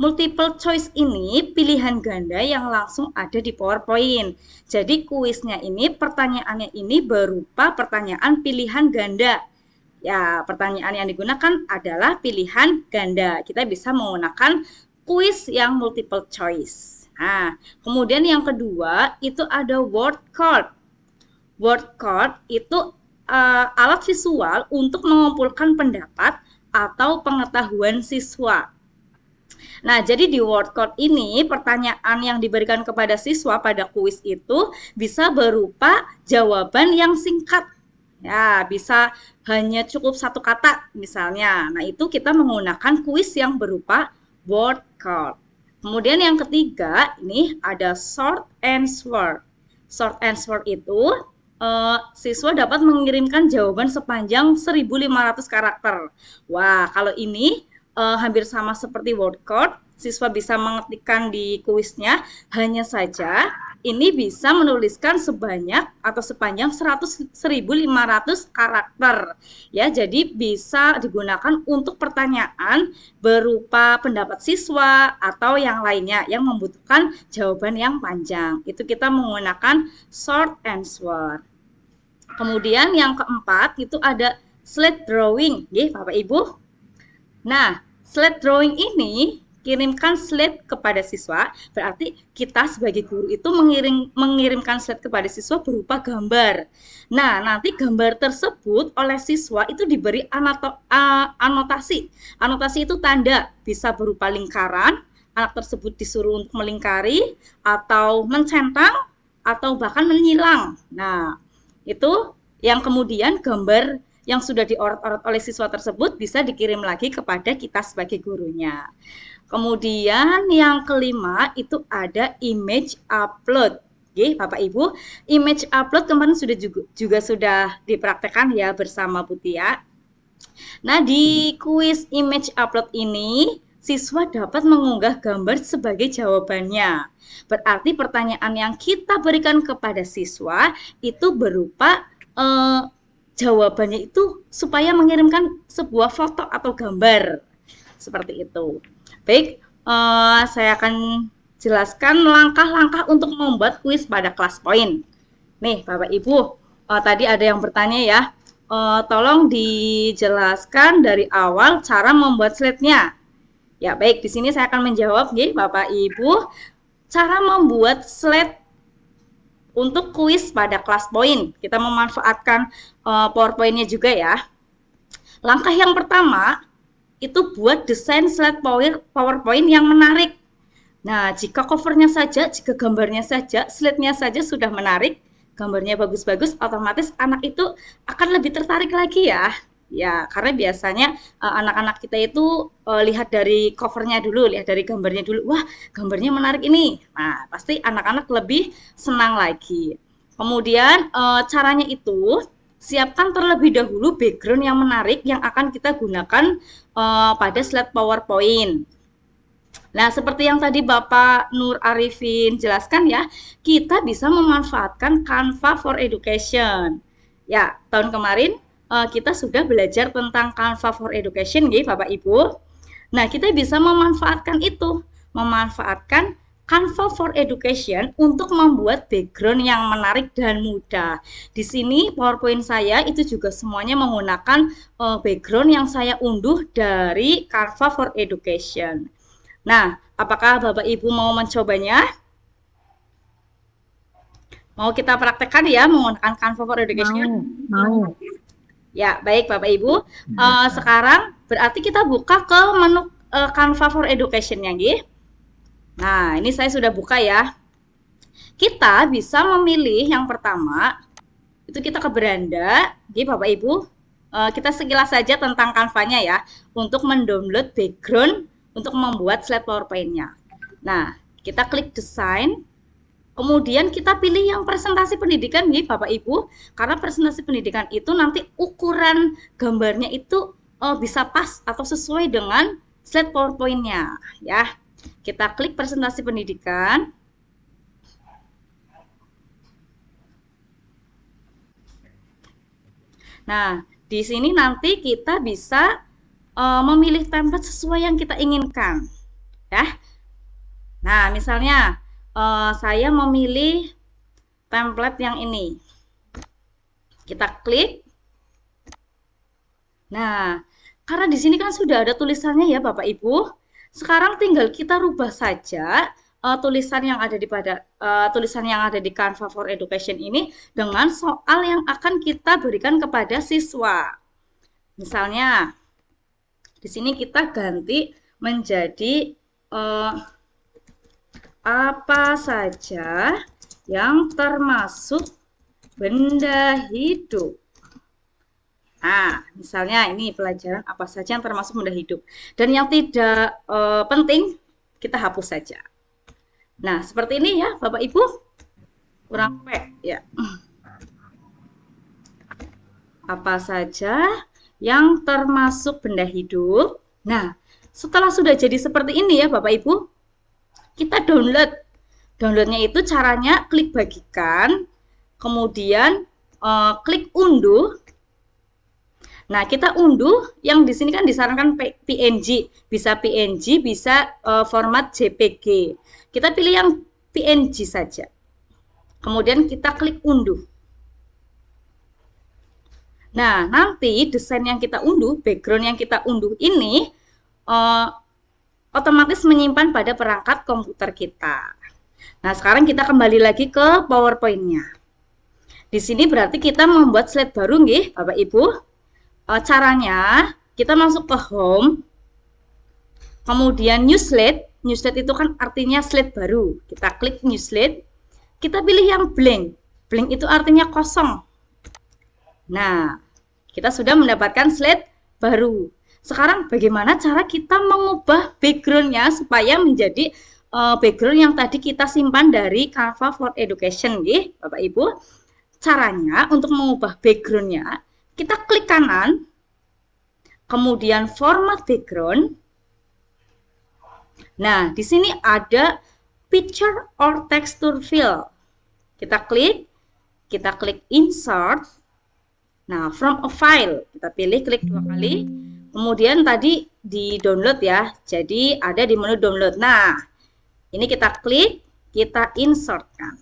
multiple choice ini pilihan ganda yang langsung ada di PowerPoint. Jadi kuisnya ini, pertanyaannya ini berupa pertanyaan pilihan ganda. Ya, pertanyaan yang digunakan adalah pilihan ganda. Kita bisa menggunakan kuis yang multiple choice. Nah, kemudian yang kedua itu ada word card. Word card itu alat visual untuk mengumpulkan pendapat atau pengetahuan siswa. Nah, jadi di word card ini pertanyaan yang diberikan kepada siswa pada kuis itu bisa berupa jawaban yang singkat. Ya, bisa hanya cukup satu kata misalnya. Nah, itu kita menggunakan kuis yang berupa word card. Kemudian yang ketiga, ini ada short answer. Short answer itu siswa dapat mengirimkan jawaban sepanjang 1.500 karakter. Wah, kalau ini hampir sama seperti word card, siswa bisa mengetikkan di kuisnya, hanya saja ini bisa menuliskan sebanyak atau sepanjang 1.500 karakter. Ya, jadi bisa digunakan untuk pertanyaan berupa pendapat siswa atau yang lainnya yang membutuhkan jawaban yang panjang. Itu kita menggunakan short answer. Kemudian yang keempat itu ada slide drawing, ya, Bapak Ibu. Nah, slide drawing ini kirimkan slide kepada siswa, berarti kita sebagai guru itu mengirimkan slide kepada siswa berupa gambar. Nah, nanti gambar tersebut oleh siswa itu diberi anotasi. Anotasi itu tanda, bisa berupa lingkaran, anak tersebut disuruh untuk melingkari, atau mencentang, atau bahkan menyilang. Nah, itu yang kemudian gambar yang sudah diorot-orot oleh siswa tersebut bisa dikirim lagi kepada kita sebagai gurunya. Kemudian yang kelima itu ada image upload. Oke, Bapak Ibu, image upload kemarin juga sudah dipraktekkan ya bersama Bu Tia. Nah, di kuis image upload ini siswa dapat mengunggah gambar sebagai jawabannya. Berarti pertanyaan yang kita berikan kepada siswa itu berupa jawabannya itu supaya mengirimkan sebuah foto atau gambar. Seperti itu. Baik, saya akan jelaskan langkah-langkah untuk membuat kuis pada kelas poin. Nih, Bapak Ibu, tadi ada yang bertanya ya, tolong dijelaskan dari awal cara membuat slide-nya. Ya, baik, di sini saya akan menjawab, ya, Bapak Ibu, cara membuat slide untuk kuis pada kelas poin. Kita memanfaatkan PowerPoint-nya juga ya. Langkah yang pertama, itu buat desain slide PowerPoint yang menarik. Nah, jika covernya saja, jika gambarnya saja, slide-nya saja sudah menarik, gambarnya bagus-bagus, otomatis anak itu akan lebih tertarik lagi ya. Ya, karena biasanya anak-anak kita itu lihat dari covernya dulu, lihat dari gambarnya dulu. Wah, gambarnya menarik ini. Nah, pasti anak-anak lebih senang lagi. Kemudian caranya itu, siapkan terlebih dahulu background yang menarik yang akan kita gunakan pada slide PowerPoint. Nah, seperti yang tadi Bapak Nur Arifin jelaskan ya, kita bisa memanfaatkan Canva for Education. Ya, tahun kemarin kita sudah belajar tentang Canva for Education ya, Bapak Ibu. Nah, kita bisa memanfaatkan itu, memanfaatkan Canva for Education untuk membuat background yang menarik dan mudah. Di sini PowerPoint saya itu juga semuanya menggunakan background yang saya unduh dari Canva for Education. Nah, apakah Bapak Ibu mau mencobanya? Mau kita praktekkan ya menggunakan Canva for Education? Mau. Ya, baik Bapak Ibu. Sekarang berarti kita buka ke menu Canva for Education-nya, nggih. Nah, ini saya sudah buka ya. Kita bisa memilih yang pertama, itu kita ke beranda, nggih Bapak Ibu. Kita sekilas saja tentang Canva-nya ya, untuk mendownload background untuk membuat slide PowerPoint-nya. Nah, kita klik desain. Kemudian kita pilih yang presentasi pendidikan nih Bapak Ibu, karena presentasi pendidikan itu nanti ukuran gambarnya itu bisa pas atau sesuai dengan slide PowerPoint-nya ya. Kita klik presentasi pendidikan. Nah, di sini nanti kita bisa memilih template sesuai yang kita inginkan. ya. Nah, misalnya saya memilih template yang ini. Kita klik. Nah, karena di sini kan sudah ada tulisannya ya Bapak Ibu. Sekarang tinggal kita rubah saja tulisan yang ada di Canva for Education ini dengan soal yang akan kita berikan kepada siswa. Misalnya, di sini kita ganti menjadi apa saja yang termasuk benda hidup. Nah, misalnya ini pelajaran apa saja yang termasuk benda hidup. Dan yang tidak penting, kita hapus saja. Nah, seperti ini ya Bapak Ibu. Kurang ya. Apa saja yang termasuk benda hidup. Nah, setelah sudah jadi seperti ini ya Bapak Ibu, kita download. Downloadnya itu caranya klik bagikan, kemudian klik unduh. Nah, kita unduh yang di sini kan disarankan PNG, bisa PNG, bisa format JPG. Kita pilih yang PNG saja. Kemudian kita klik unduh. Nah, nanti desain yang kita unduh, background yang kita unduh ini otomatis menyimpan pada perangkat komputer kita. Nah, sekarang kita kembali lagi ke PowerPoint-nya. Di sini berarti kita membuat slide baru nggih, Bapak Ibu. Caranya kita masuk ke home, kemudian new slide. New slide itu kan artinya slide baru. Kita klik new slide, kita pilih yang blank. Blank itu artinya kosong. Nah, kita sudah mendapatkan slide baru. Sekarang bagaimana cara kita mengubah background-nya supaya menjadi background yang tadi kita simpan dari Canva for Education, nggih, Bapak Ibu. Caranya untuk mengubah background-nya, kita klik kanan, kemudian format background. Nah, di sini ada picture or texture fill. Kita klik insert. Nah, from a file, kita pilih, klik 2 kali. Kemudian tadi di download ya, jadi ada di menu download. Nah, ini kita klik, kita insertkan.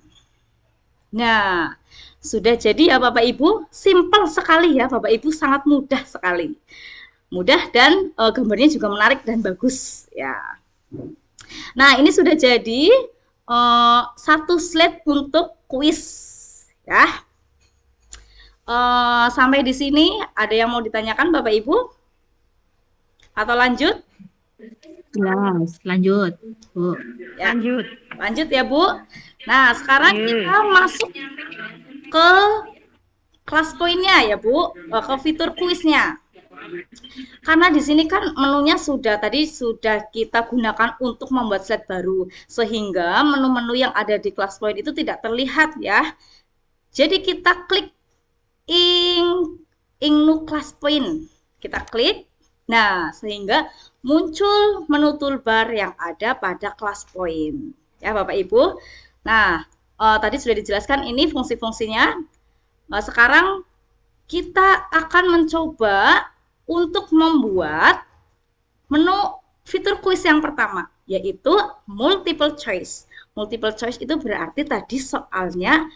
Nah, sudah jadi ya Bapak Ibu, simple sekali ya Bapak Ibu, sangat mudah sekali. Mudah dan gambarnya juga menarik dan bagus ya. Nah, ini sudah jadi satu slide untuk kuis ya. Sampai di sini ada yang mau ditanyakan Bapak Ibu? Atau lanjut? Ya, lanjut, Bu. Ya. Lanjut ya, Bu. Nah, sekarang kita masuk ke kelas poinnya ya, Bu, ke fitur kuisnya. Karena di sini kan menunya sudah kita gunakan untuk membuat slide baru, sehingga menu-menu yang ada di kelas point itu tidak terlihat ya. Jadi kita klik new class point. Kita klik. Nah, sehingga muncul menu toolbar yang ada pada kelas point. Ya, Bapak Ibu. Nah, tadi sudah dijelaskan ini fungsi-fungsinya. Sekarang kita akan mencoba untuk membuat menu fitur kuis yang pertama, yaitu multiple choice. Multiple choice itu berarti tadi soalnya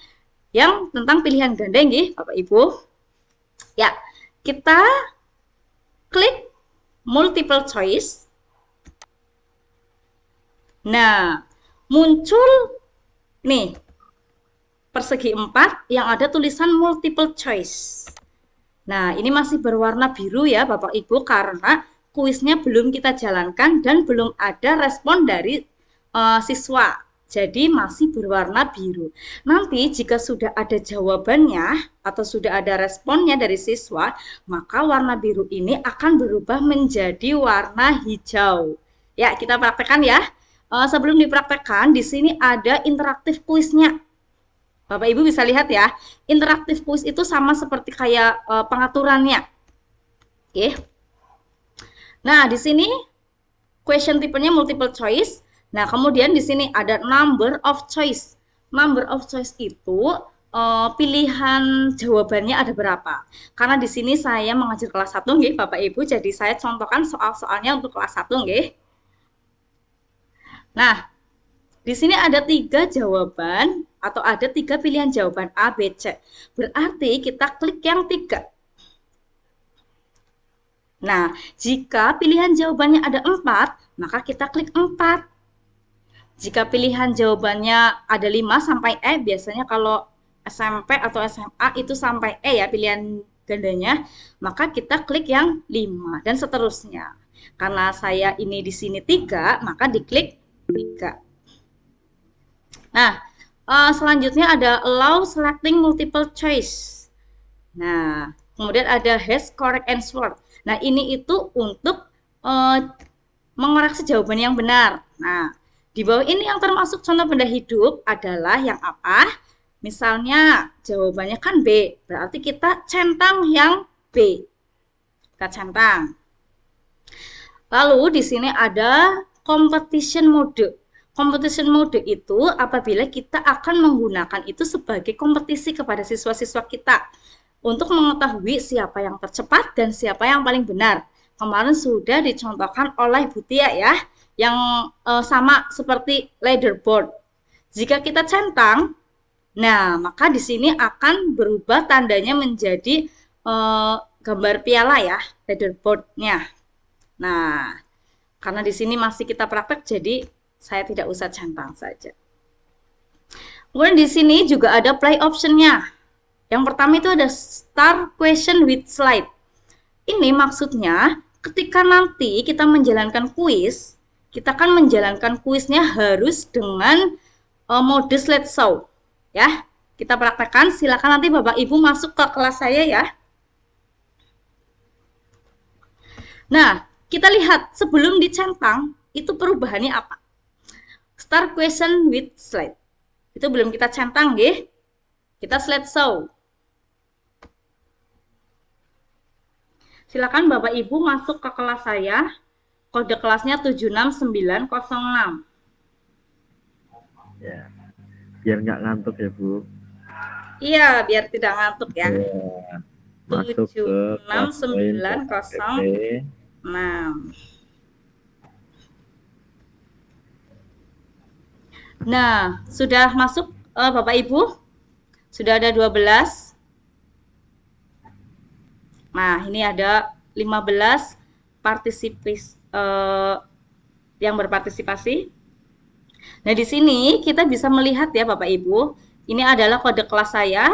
yang tentang pilihan ganda nggih, Bapak Ibu. Ya, kita klik multiple choice. Nah, muncul nih persegi 4 yang ada tulisan multiple choice. Nah, ini masih berwarna biru ya Bapak Ibu karena kuisnya belum kita jalankan dan belum ada respon dari siswa. Jadi masih berwarna biru. Nanti jika sudah ada jawabannya atau sudah ada responnya dari siswa, maka warna biru ini akan berubah menjadi warna hijau. Ya, kita praktekkan ya. Sebelum dipraktekkan, di sini ada interaktif kuisnya. Bapak Ibu bisa lihat ya, interaktif kuis itu sama seperti kayak pengaturannya. Oke. Nah, di sini question tipenya multiple choice. Nah, kemudian di sini ada number of choice. Number of choice itu pilihan jawabannya ada berapa. Karena di sini saya mengajar kelas 1 nggih, Bapak Ibu, jadi saya contohkan soal-soalnya untuk kelas 1 nggih. Nah, di sini ada 3 jawaban atau ada 3 pilihan jawaban A, B, C. Berarti kita klik yang 3. Nah, jika pilihan jawabannya ada 4, maka kita klik 4. Jika pilihan jawabannya ada 5 sampai E, biasanya kalau SMP atau SMA itu sampai E ya pilihan gandanya, maka kita klik yang 5 dan seterusnya. Karena saya ini di sini 3, maka diklik 3. Nah, selanjutnya ada allow selecting multiple choice. Nah, kemudian ada has correct answer. Nah, ini itu untuk mengoreksi jawaban yang benar. Nah, di bawah ini yang termasuk contoh benda hidup adalah yang apa? Misalnya jawabannya kan B, berarti kita centang yang B. Kita centang. Lalu di sini ada competition mode. Competition mode itu apabila kita akan menggunakan itu sebagai kompetisi kepada siswa-siswa kita untuk mengetahui siapa yang tercepat dan siapa yang paling benar. Kemarin sudah dicontohkan oleh Bu Tia ya, yang sama seperti leaderboard. Jika kita centang, nah maka di sini akan berubah tandanya menjadi gambar piala ya, leaderboardnya. Nah, karena di sini masih kita praktek, jadi saya tidak usah centang saja. Kemudian di sini juga ada play optionnya. Yang pertama itu ada start question with slide. Ini maksudnya ketika nanti kita menjalankan kuis, kita kan menjalankan kuisnya harus dengan mode slideshow. Ya, kita praktekkan. Silakan nanti Bapak Ibu masuk ke kelas saya ya. Nah, kita lihat sebelum dicentang itu perubahannya apa? Start question with slide. Itu belum kita centang nggih. Kita slideshow. Silakan Bapak Ibu masuk ke kelas saya. Kode kelasnya 76906. Ya. Biar nggak ngantuk ya, Bu. Iya, biar tidak ngantuk ya. Ya. Masuk ke 76906. Nah, sudah masuk Bapak Ibu? Sudah ada 12. Nah, ini ada 15 yang berpartisipasi. Nah, di sini kita bisa melihat ya Bapak Ibu, ini adalah kode kelas saya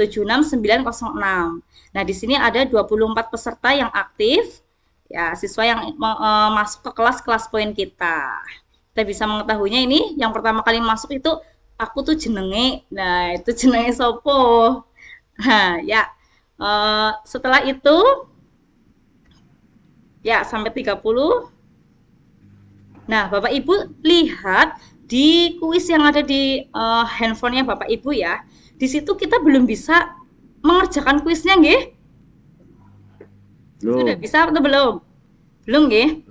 76906. Nah, di sini ada 24 peserta yang aktif, ya siswa yang masuk ke kelas poin kita. Kita bisa mengetahuinya ini, yang pertama kali masuk itu aku tuh jenenge. Nah, itu jenenge sopo. Nah, ya. Setelah itu ya sampai 30. Nah, Bapak Ibu lihat di kuis yang ada di handphonenya Bapak Ibu ya. Di situ kita belum bisa mengerjakan kuisnya nggih? Sudah bisa atau belum? Belum nggih?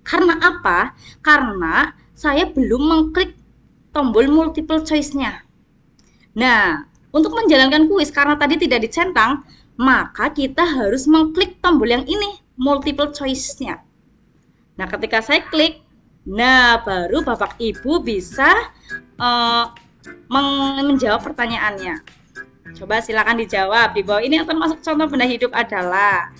Karena apa? Karena saya belum mengklik tombol multiple choice-nya. Nah, untuk menjalankan kuis karena tadi tidak dicentang, maka kita harus mengklik tombol yang ini, multiple choice-nya. Nah, ketika saya klik, nah baru Bapak Ibu bisa menjawab pertanyaannya. Coba silakan dijawab. Di bawah ini yang termasuk contoh benda hidup adalah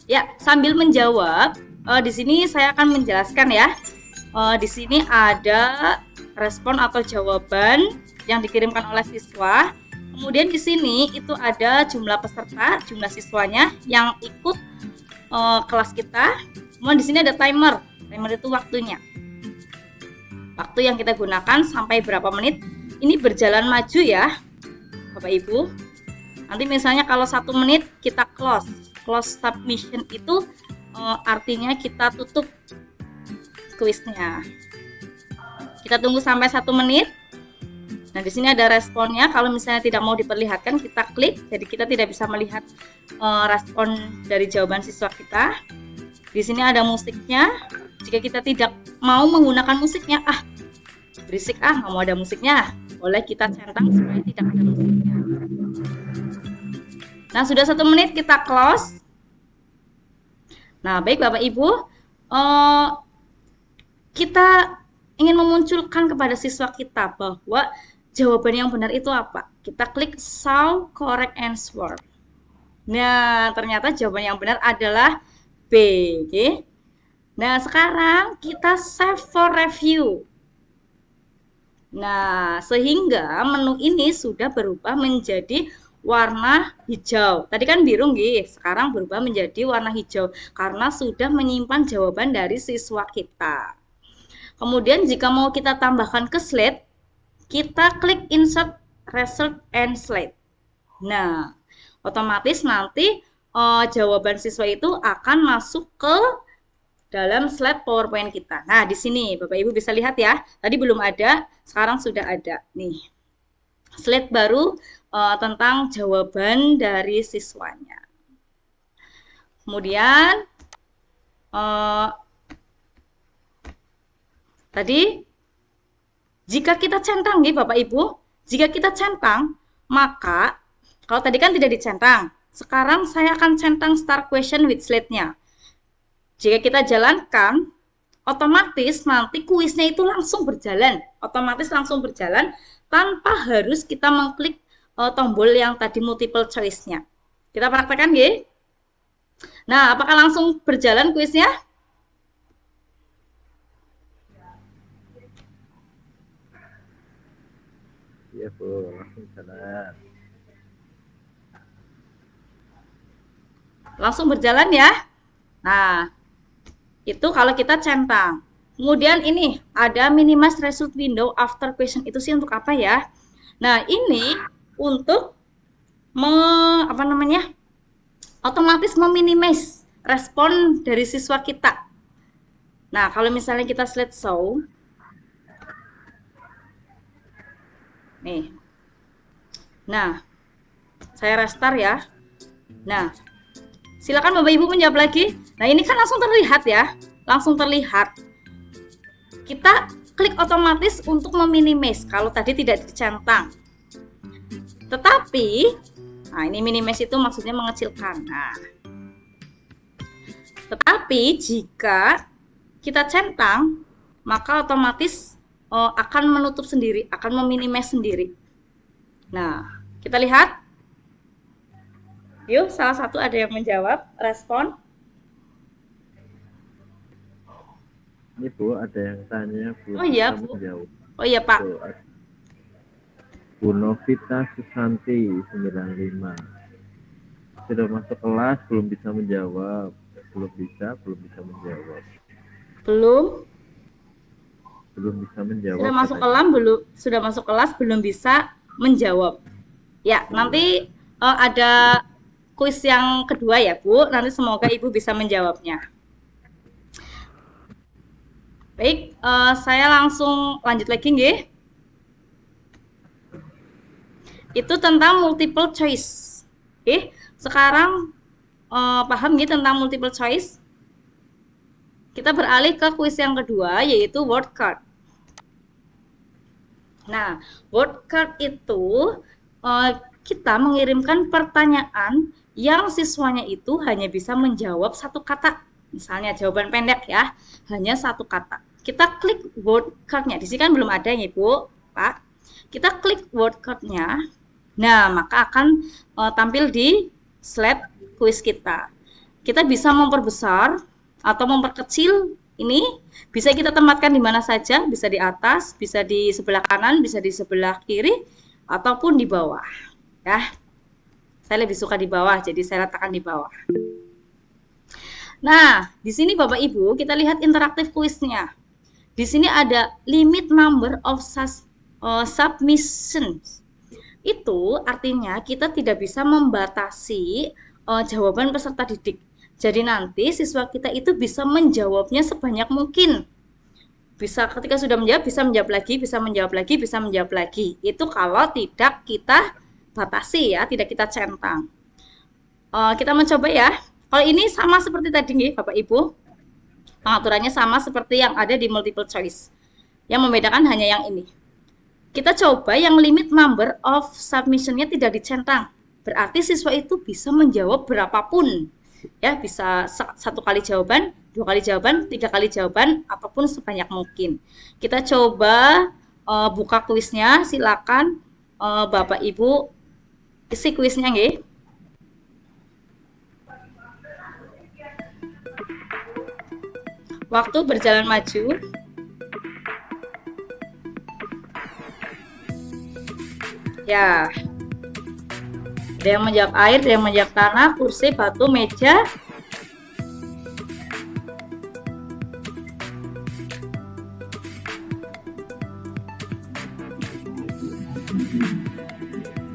ya, sambil menjawab, di sini saya akan menjelaskan ya. Di sini ada respon atau jawaban yang dikirimkan oleh siswa. Kemudian di sini itu ada jumlah peserta, jumlah siswanya yang ikut kelas kita. Kemudian di sini ada timer. Timer itu waktunya. Waktu yang kita gunakan sampai berapa menit. Ini berjalan maju ya, Bapak Ibu. Nanti misalnya kalau 1 menit kita close submission itu artinya kita tutup kuisnya. Kita tunggu sampai 1 menit. Nah, di sini ada responnya. Kalau misalnya tidak mau diperlihatkan, kita klik. Jadi kita tidak bisa melihat respon dari jawaban siswa kita. Di sini ada musiknya. Jika kita tidak mau menggunakan musiknya, berisik nggak mau ada musiknya, boleh kita centang supaya tidak ada musiknya. Nah, sudah 1 menit kita close. Nah, baik Bapak Ibu, kita ingin memunculkan kepada siswa kita bahwa jawaban yang benar itu apa? Kita klik solve correct answer. Nah, ternyata jawaban yang benar adalah B. Oke. Nah, sekarang kita save for review. Nah, sehingga menu ini sudah berubah menjadi warna hijau. Tadi kan biru, sekarang berubah menjadi warna hijau karena sudah menyimpan jawaban dari siswa kita. Kemudian jika mau kita tambahkan ke slide, kita klik insert result and slide. Nah, otomatis nanti jawaban siswa itu akan masuk ke dalam slide PowerPoint kita. Nah, di sini Bapak Ibu bisa lihat ya. Tadi belum ada, sekarang sudah ada. Nih, slide baru tentang jawaban dari siswanya. Kemudian tadi jika kita centang Bapak Ibu, jika kita centang, maka kalau tadi kan tidak dicentang, sekarang saya akan centang start question with slide-nya. Jika kita jalankan, otomatis nanti kuisnya itu langsung berjalan, otomatis langsung berjalan tanpa harus kita mengklik tombol yang tadi multiple choice-nya. Kita praktekkan ya. Nah, apakah langsung berjalan kuisnya? Iya Bu, langsung jalan. Langsung berjalan ya. Nah, itu kalau kita centang. Kemudian ini ada minimize result window after question. Itu sih untuk apa ya? Nah, ini untuk otomatis meminimize respon dari siswa kita. Nah, kalau misalnya kita slide show, nih. Nah, saya restart ya. Nah, silakan Bapak Ibu menjawab lagi. Nah, ini kan langsung terlihat ya. Langsung terlihat. Kita klik otomatis untuk meminimize kalau tadi tidak dicentang. Tetapi, nah ini minimize itu maksudnya mengecilkan. Nah, tetapi jika kita centang, maka otomatis akan menutup sendiri, akan meminimize sendiri. Nah, kita lihat. Yuk, salah satu ada yang menjawab, respon. Ini Bu, ada yang tanya belum Oh iya, bisa Bu. menjawab. Oh iya, Pak. Bu, Bu Novita Susanti 95. Sudah masuk kelas, belum bisa menjawab. Belum bisa menjawab. Belum bisa menjawab. Sudah masuk kelas belum bisa menjawab. Ya, nanti ada kuis yang kedua ya, Bu. Nanti semoga Ibu bisa menjawabnya. Baik, saya langsung lanjut lagi nggih. Itu tentang multiple choice. Oke, sekarang paham nggih tentang multiple choice? Kita beralih ke kuis yang kedua, yaitu word card. Nah, word card itu kita mengirimkan pertanyaan yang siswanya itu hanya bisa menjawab satu kata. Misalnya jawaban pendek ya, hanya satu kata. Kita klik word card-nya. Di sini kan belum ada ya, Bu, Pak. Kita klik word card-nya. Nah, maka akan tampil di slide kuis kita. Kita bisa memperbesar atau memperkecil ini. Bisa kita tempatkan di mana saja, bisa di atas, bisa di sebelah kanan, bisa di sebelah kiri, ataupun di bawah. Ya, saya lebih suka di bawah, jadi saya letakkan di bawah. Nah, di sini Bapak Ibu, kita lihat interaktif kuisnya. Di sini ada limit number of submissions. Itu artinya kita tidak bisa membatasi jawaban peserta didik. Jadi nanti siswa kita itu bisa menjawabnya sebanyak mungkin. Bisa ketika sudah menjawab, bisa menjawab lagi, bisa menjawab lagi, bisa menjawab lagi. Itu kalau tidak kita batasi ya, tidak kita centang. Kita mencoba ya. Kalau ini sama seperti tadi nih Bapak Ibu, pengaturannya sama seperti yang ada di multiple choice. Yang membedakan hanya yang ini. Kita coba yang limit number of submission-nya tidak dicentang. Berarti siswa itu bisa menjawab berapapun. Ya, bisa 1 kali jawaban, 2 kali jawaban, 3 kali jawaban, apapun sebanyak mungkin. Kita coba buka kuisnya, silakan Bapak Ibu isi kuisnya nggih. Waktu berjalan maju. Ya. Ada yang menjawab air, ada yang menjawab tanah, kursi, batu, meja.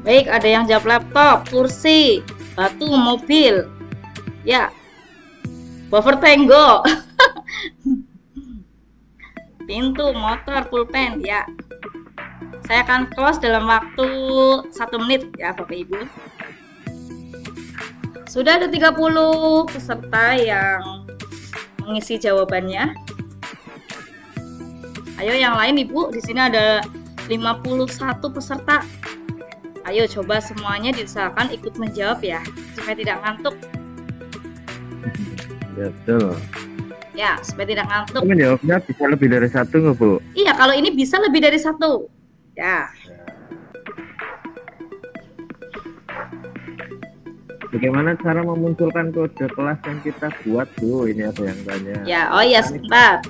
Baik, ada yang jawab laptop, kursi, batu, mobil. Ya. Buffer tenggo. Pintu, motor, pulpen, ya. Saya akan close dalam waktu 1 menit ya Bapak Ibu. Sudah ada 30 peserta yang mengisi jawabannya. Ayo yang lain Ibu, di sini ada 51 peserta. Ayo coba semuanya diusahakan ikut menjawab ya, supaya tidak ngantuk. Betul. Ya, supaya tidak ngantuk. Menjawabnya bisa lebih dari 1 nggak, Bu? Iya, kalau ini bisa lebih dari 1. Ya. Bagaimana cara memunculkan kode kelas yang kita buat, Bu? Ini ada yang tanya. Ya, oh ya, sebentar.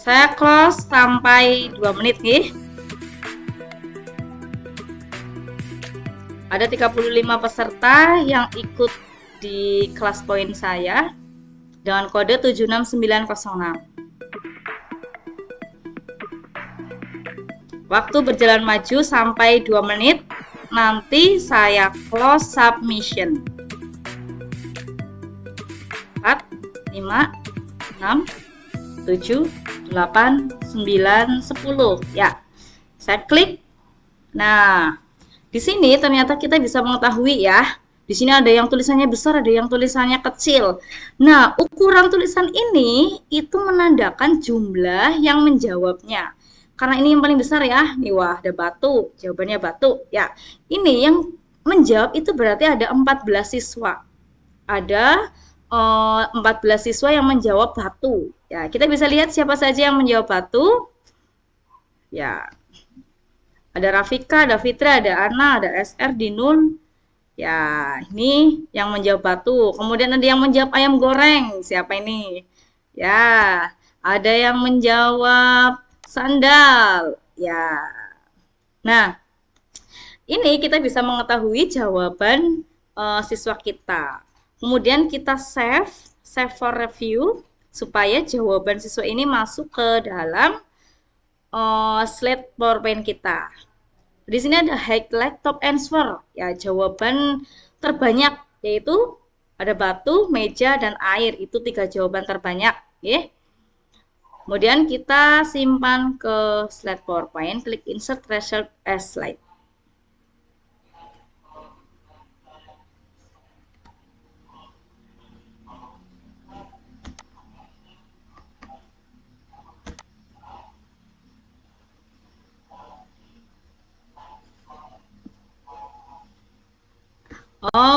Saya close sampai 2 menit nih. Ada 35 peserta yang ikut di kelas poin saya dengan kode 76906. Waktu berjalan maju sampai 2 menit. Nanti saya close submission. 4, 5, 6, 7, 8, 9, 10. Ya, saya klik. Nah, di sini ternyata kita bisa mengetahui ya. Di sini ada yang tulisannya besar, ada yang tulisannya kecil. Nah, ukuran tulisan ini itu menandakan jumlah yang menjawabnya. Karena ini yang paling besar ya. Nih, wah, ada batu. Jawabannya batu. Ya, ini yang menjawab itu berarti ada 14 siswa. Ada 14 siswa yang menjawab batu. Ya, kita bisa lihat siapa saja yang menjawab batu. Ya, ada Rafika, ada Fitra, ada Ana, ada SR, Dinun. Ya, ini yang menjawab batu. Kemudian ada yang menjawab ayam goreng. Siapa ini? Ya, ada yang menjawab sandal. Ya. Nah, ini kita bisa mengetahui jawaban siswa kita. Kemudian kita save for review supaya jawaban siswa ini masuk ke dalam slide PowerPoint kita. Di sini ada highlight top answer, ya jawaban terbanyak yaitu ada batu, meja, dan air. Itu 3 jawaban terbanyak, ya. Kemudian kita simpan ke slide PowerPoint, klik insert result as slide.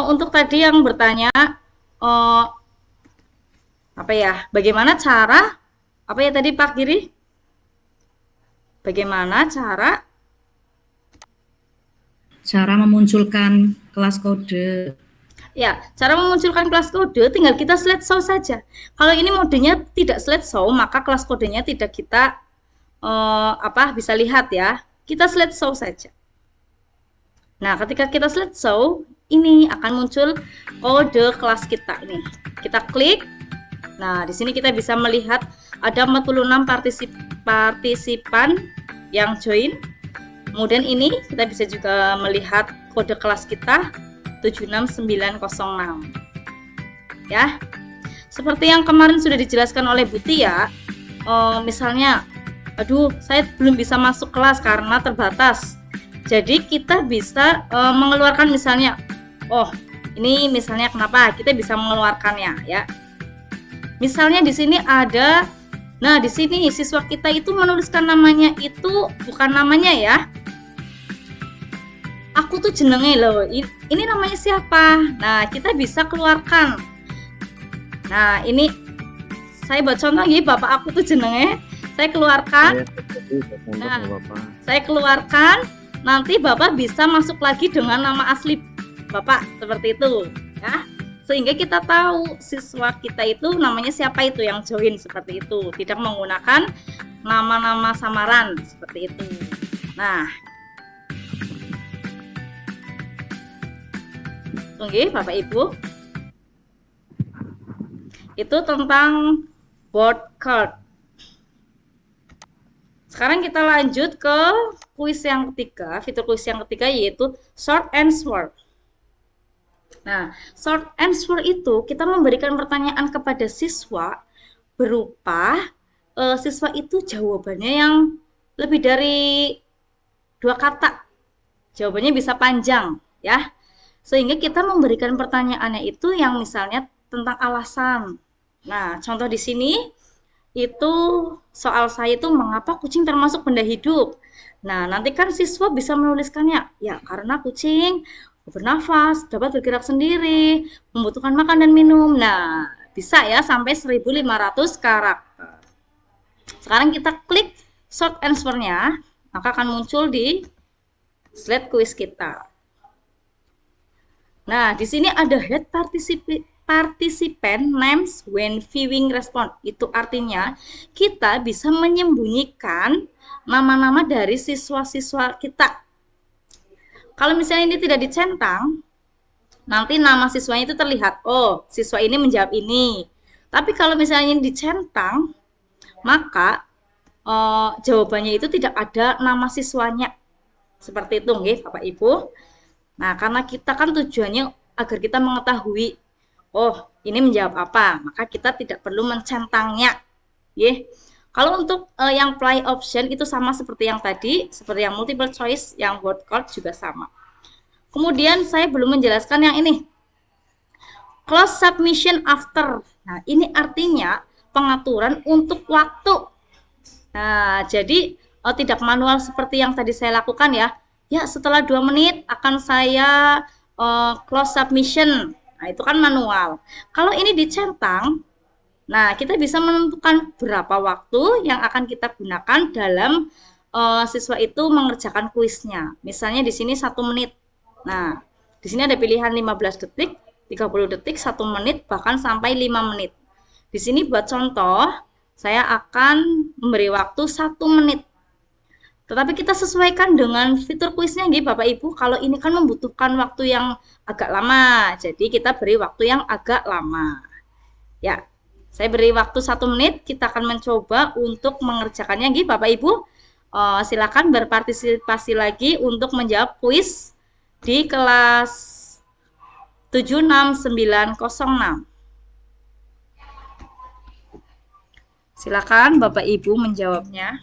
Untuk tadi yang bertanya, apa ya? Bagaimana cara? Apa ya tadi Pak Giri? Bagaimana cara memunculkan kelas kode? Ya, cara memunculkan kelas kode tinggal kita slideshow saja. Kalau ini modenya tidak slideshow, maka kelas kodenya tidak kita bisa lihat ya. Kita slideshow saja. Nah, ketika kita slideshow, ini akan muncul kode kelas kita ini. Kita klik. Nah, di sini kita bisa melihat ada 46 partisipan yang join. Kemudian ini kita bisa juga melihat kode kelas kita 76906. Ya. Seperti yang kemarin sudah dijelaskan oleh Bu Tia, misalnya aduh, saya belum bisa masuk kelas karena terbatas. Jadi kita bisa mengeluarkan misalnya, oh ini misalnya kenapa kita bisa mengeluarkannya ya. Misalnya di sini ada Nah, di sini siswa kita itu menuliskan namanya itu bukan namanya ya. Aku tuh jenenge loh. Ini namanya siapa? Nah, kita bisa keluarkan. Nah, ini saya buat contoh ya, Bapak aku tuh jenenge. Saya keluarkan. Nah, saya keluarkan. Nanti Bapak bisa masuk lagi dengan nama asli Bapak seperti itu, ya. Sehingga kita tahu siswa kita itu namanya siapa itu yang join seperti itu, tidak menggunakan nama-nama samaran seperti itu. Nah, oke Bapak Ibu, itu tentang board card. Sekarang kita lanjut ke kuis yang ketiga, fitur kuis yang ketiga yaitu short answer. Nah, short answer itu kita memberikan pertanyaan kepada siswa berupa siswa itu jawabannya yang lebih dari 2 kata. Jawabannya bisa panjang, ya. Sehingga kita memberikan pertanyaannya itu yang misalnya tentang alasan. Nah, contoh di sini itu soal saya itu mengapa kucing termasuk benda hidup. Nah, nanti kan siswa bisa menuliskannya, ya karena kucing bernafas, dapat bergerak sendiri, membutuhkan makan dan minum. Nah, bisa ya sampai 1500 karakter. Sekarang kita klik short answer-nya, maka akan muncul di slide kuis kita. Nah, di sini ada head participant names when viewing response. Itu artinya kita bisa menyembunyikan nama-nama dari siswa-siswa kita. Kalau misalnya ini tidak dicentang, nanti nama siswanya itu terlihat. Oh, siswa ini menjawab ini. Tapi kalau misalnya ini dicentang, maka jawabannya itu tidak ada nama siswanya. Seperti itu, nggih, Bapak Ibu. Nah, karena kita kan tujuannya agar kita mengetahui, oh, ini menjawab apa, maka kita tidak perlu mencentangnya. Nggih. Kalau untuk yang play option itu sama seperti yang tadi, seperti yang multiple choice, yang word cloud juga sama. Kemudian saya belum menjelaskan yang ini. Close submission after. Nah, ini artinya pengaturan untuk waktu. Nah, jadi tidak manual seperti yang tadi saya lakukan ya. Ya, setelah 2 menit akan saya close submission. Nah, itu kan manual. Kalau ini dicentang, nah, kita bisa menentukan berapa waktu yang akan kita gunakan dalam siswa itu mengerjakan kuisnya. Misalnya di sini 1 menit. Nah, di sini ada pilihan 15 detik, 30 detik, 1 menit, bahkan sampai 5 menit. Di sini buat contoh, saya akan memberi waktu 1 menit. Tetapi kita sesuaikan dengan fitur kuisnya, nggih Bapak Ibu. Kalau ini kan membutuhkan waktu yang agak lama, jadi kita beri waktu yang agak lama. Ya. Saya beri waktu 1 menit, kita akan mencoba untuk mengerjakannya. Nggih, Bapak Ibu, silakan berpartisipasi lagi untuk menjawab kuis di kelas 76906. Silakan Bapak Ibu menjawabnya.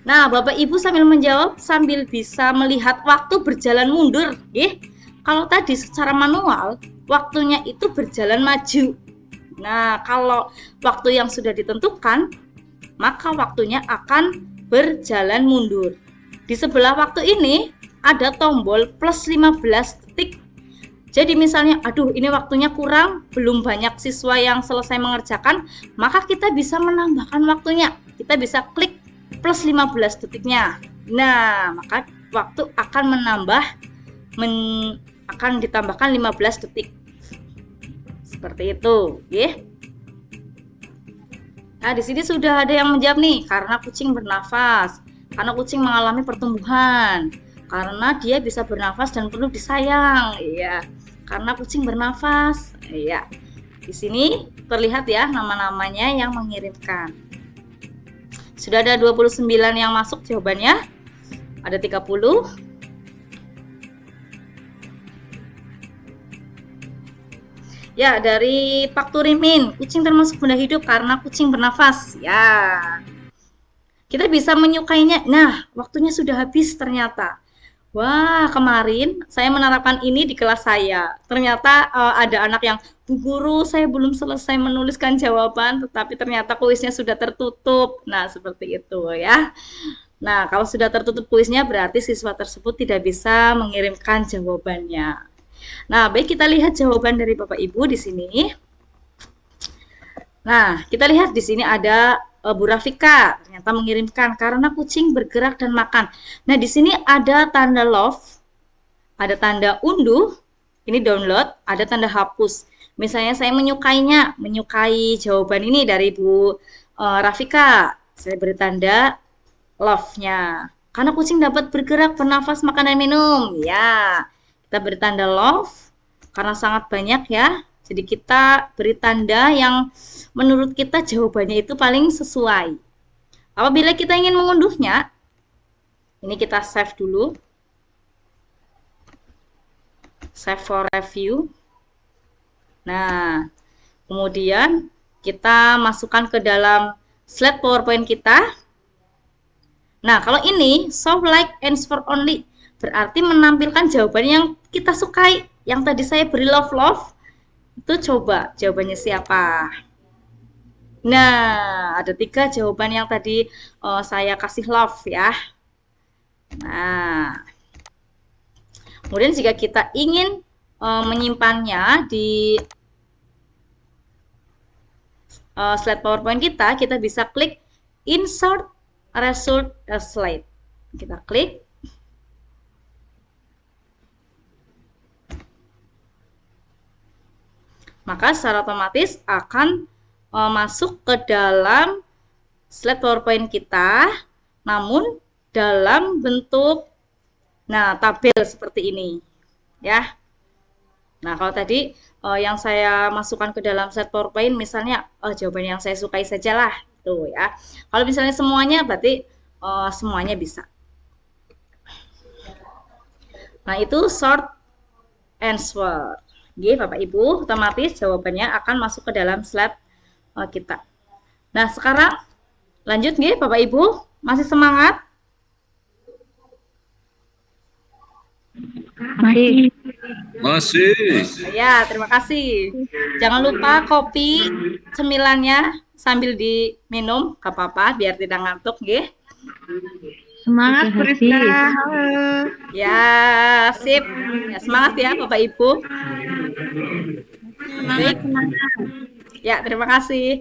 Nah, Bapak Ibu sambil menjawab, sambil bisa melihat waktu berjalan mundur. Nggih, kalau tadi secara manual, waktunya itu berjalan maju. Nah, kalau waktu yang sudah ditentukan, maka waktunya akan berjalan mundur. Di sebelah waktu ini ada tombol plus 15 detik. Jadi misalnya, aduh ini waktunya kurang, belum banyak siswa yang selesai mengerjakan, maka kita bisa menambahkan waktunya. Kita bisa klik plus 15 detiknya. Nah, maka waktu akan akan ditambahkan 15 detik. Seperti itu, ya. Nah, di sini sudah ada yang menjawab nih, karena kucing bernafas, karena kucing mengalami pertumbuhan, karena dia bisa bernafas dan perlu disayang, iya. Karena kucing bernafas, iya. Di sini terlihat ya nama-namanya yang mengirimkan. Sudah ada 29 yang masuk jawabannya, ada 30. Ya, dari Pak Turimin, kucing termasuk benda hidup karena kucing bernafas. Ya, kita bisa menyukainya. Nah, waktunya sudah habis ternyata. Wah, kemarin saya menerapkan ini di kelas saya. Ternyata ada anak yang, Bu Guru, saya belum selesai menuliskan jawaban, tetapi ternyata kuisnya sudah tertutup. Nah, seperti itu ya. Nah, kalau sudah tertutup kuisnya, berarti siswa tersebut tidak bisa mengirimkan jawabannya. Nah, baik kita lihat jawaban dari Bapak Ibu di sini. Nah, kita lihat di sini ada Bu Rafika ternyata mengirimkan karena kucing bergerak dan makan. Nah, di sini ada tanda love, ada tanda unduh, ini download, ada tanda hapus. Misalnya saya menyukainya, menyukai jawaban ini dari Bu Rafika, saya beri tanda love-nya. Karena kucing dapat bergerak, bernafas, makan, dan minum. Ya, kita beri tanda love karena sangat banyak ya. Jadi kita beri tanda yang menurut kita jawabannya itu paling sesuai. Apabila kita ingin mengunduhnya, ini kita save dulu. Save for review. Nah, kemudian kita masukkan ke dalam slide PowerPoint kita. Nah, kalau ini show like answer only, berarti menampilkan jawaban yang kita sukai. Yang tadi saya beri love, itu coba jawabannya siapa? Nah, ada 3 jawaban yang tadi saya kasih love ya. Nah, kemudian jika kita ingin menyimpannya di slide PowerPoint kita bisa klik insert result slide. Kita klik. Maka secara otomatis akan masuk ke dalam slide PowerPoint kita, namun dalam bentuk tabel seperti ini ya. Nah, kalau tadi yang saya masukkan ke dalam slide PowerPoint misalnya jawaban yang saya sukai sajalah tuh ya. Kalau misalnya semuanya berarti semuanya bisa. Nah, itu short answer. Oke, Bapak Ibu, otomatis jawabannya akan masuk ke dalam slide kita. Nah, sekarang lanjut nggih Bapak Ibu, masih semangat? Masih. Ya, terima kasih. Jangan lupa kopi cemilannya sambil diminum, gak apa-apa, biar tidak ngantuk nggih. Semangat Friska. Ya, sip. Ya, semangat ya Bapak Ibu. Baik. Ya, terima kasih.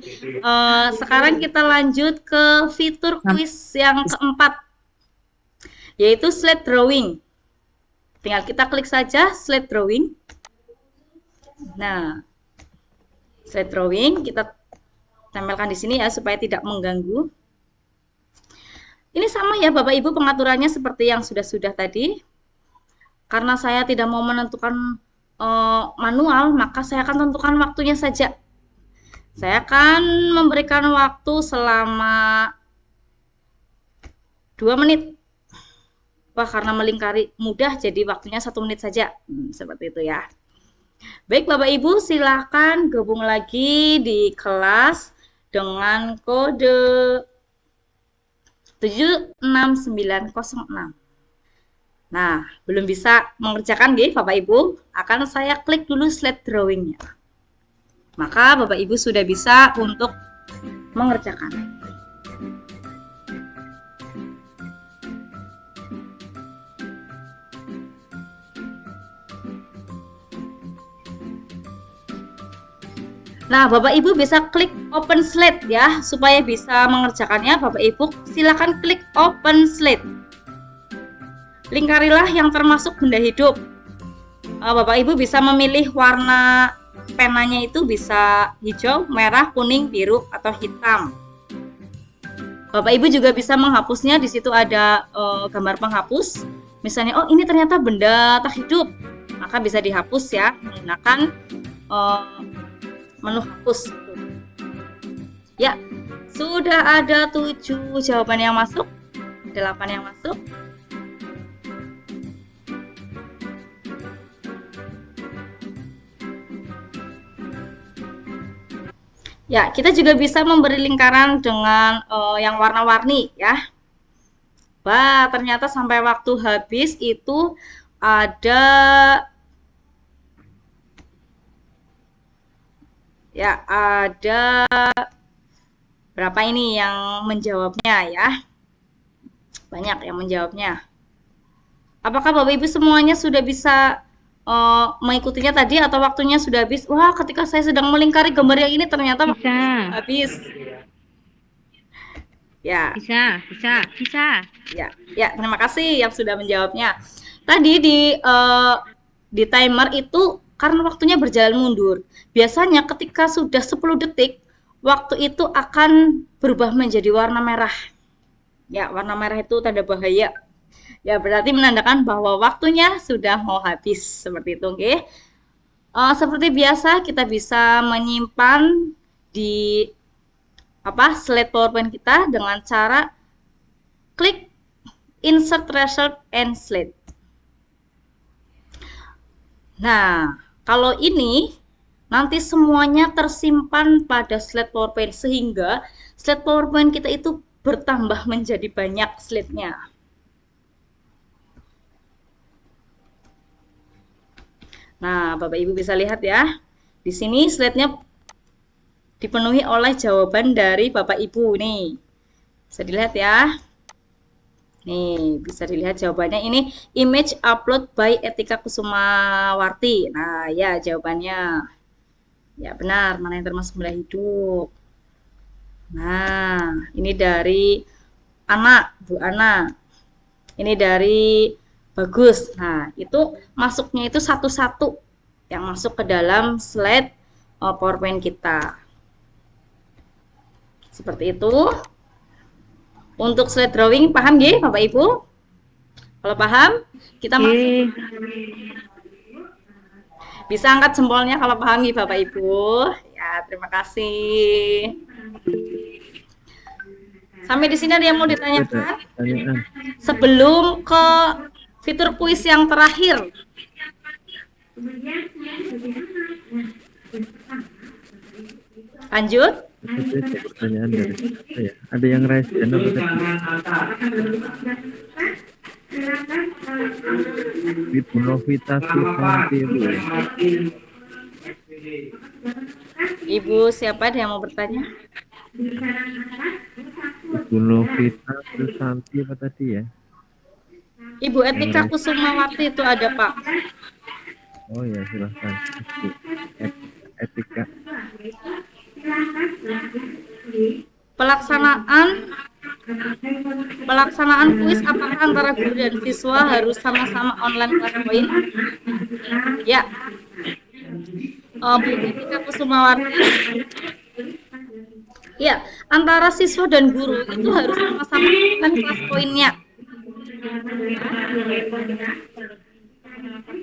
Sekarang kita lanjut ke fitur kuis yang keempat, yaitu slide drawing. Tinggal kita klik saja slide drawing. Nah, slide drawing kita tempelkan di sini ya supaya tidak mengganggu. Ini sama ya Bapak Ibu, pengaturannya seperti yang sudah tadi. Karena saya tidak mau menentukan manual, maka saya akan tentukan waktunya saja. Saya akan memberikan waktu selama 2 menit. Wah, karena melingkari mudah, jadi waktunya 1 menit saja. Seperti itu ya. Baik Bapak Ibu, silakan gabung lagi di kelas dengan kode 76906. Nah, belum bisa mengerjakan nggih Bapak Ibu, akan saya klik dulu slide drawing-nya. Maka Bapak Ibu sudah bisa untuk mengerjakan. Nah, Bapak Ibu bisa klik open slide ya, supaya bisa mengerjakannya. Bapak Ibu silakan klik open slide. Lingkarilah yang termasuk benda hidup. Bapak Ibu bisa memilih warna penanya itu bisa hijau, merah, kuning, biru, atau hitam. Bapak Ibu juga bisa menghapusnya. Di situ ada gambar penghapus. Misalnya, oh ini ternyata benda tak hidup, maka bisa dihapus ya menggunakan menu hapus. Ya, sudah ada 7 jawaban yang masuk, 8 yang masuk. Ya, kita juga bisa memberi lingkaran dengan yang warna-warni ya. coba ternyata sampai waktu habis itu ada berapa ini yang menjawabnya ya? Banyak yang menjawabnya. Apakah Bapak Ibu semuanya sudah bisa mengikutinya tadi atau waktunya sudah habis? Wah, ketika saya sedang melingkari gambar yang ini ternyata Bisa. habis. Ya. Bisa. Ya, terima kasih yang sudah menjawabnya. Tadi di timer itu karena waktunya berjalan mundur. Biasanya ketika sudah 10 detik, waktu itu akan berubah menjadi warna merah. Ya, warna merah itu tanda bahaya. Ya, berarti menandakan bahwa waktunya sudah mau habis. Seperti itu, oke? Seperti biasa, kita bisa menyimpan di slide PowerPoint kita dengan cara klik Insert Result and Slide. Nah, kalau ini nanti semuanya tersimpan pada slide PowerPoint sehingga slide PowerPoint kita itu bertambah menjadi banyak slide-nya. Nah, Bapak Ibu bisa lihat ya. Di sini slide-nya dipenuhi oleh jawaban dari Bapak Ibu nih. Bisa dilihat ya. Nih, bisa dilihat jawabannya ini image upload by Etika Kusumawarti. Nah, ya jawabannya. Ya benar, mana yang termasuk benda hidup. Nah, ini dari Bu Ana. Ini dari Bagus. Nah, itu masuknya itu satu-satu yang masuk ke dalam slide PowerPoint kita. Seperti itu. Untuk slide drawing paham nggih Bapak Ibu? Kalau paham, kita masuk. Bisa angkat jempolnya kalau paham nggih Bapak Ibu. Ya, terima kasih. Sampai di sini ada yang mau ditanyakan? Sebelum ke fitur kuis yang terakhir. Lanjut. Pertanyaan dari saya. Ada yang raise hand apa tadi? Ibu Novita Susanti. Ibu siapa yang mau bertanya? Ibu Novita Susanti apa tadi ya? Ibu Etika Kusumawarti itu ada Pak. Oh ya, silahkan. Etika. Pelaksanaan kuis apakah antara guru dan siswa harus sama-sama online kelas point? Ya. Bu Etika Kusumawarti. Ya, antara siswa dan guru itu harus sama-sama online kelas poinnya.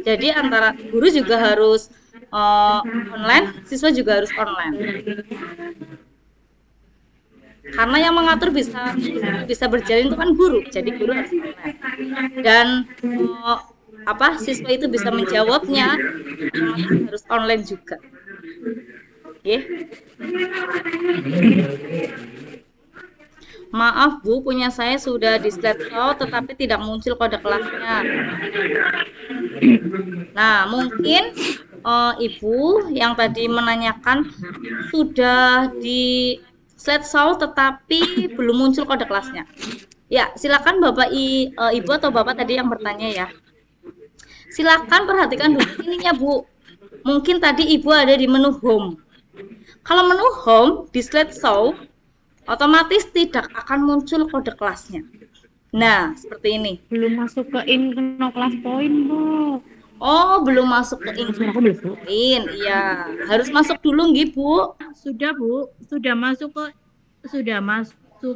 Jadi antara guru juga harus online, siswa juga harus online. Karena yang mengatur bisa berjalan itu kan guru, jadi guru harus online. Dan siswa itu bisa menjawabnya, harus online juga. Oke. Maaf Bu, punya saya sudah di slide show tetapi tidak muncul kode kelasnya. Nah, mungkin Ibu yang tadi menanyakan sudah di slide show tetapi belum muncul kode kelasnya. Ya, silakan Bapak Ibu atau Bapak tadi yang bertanya ya. Silakan perhatikan dulu ininya Bu. Mungkin tadi Ibu ada di menu home. Kalau menu home di slide show otomatis tidak akan muncul kode kelasnya. Nah, seperti ini. Belum masuk ke Inno Class Point, Bu. Oh, belum masuk ke Inno Class Point. Iya, harus masuk dulu nggih, Bu. Sudah, Bu. Sudah masuk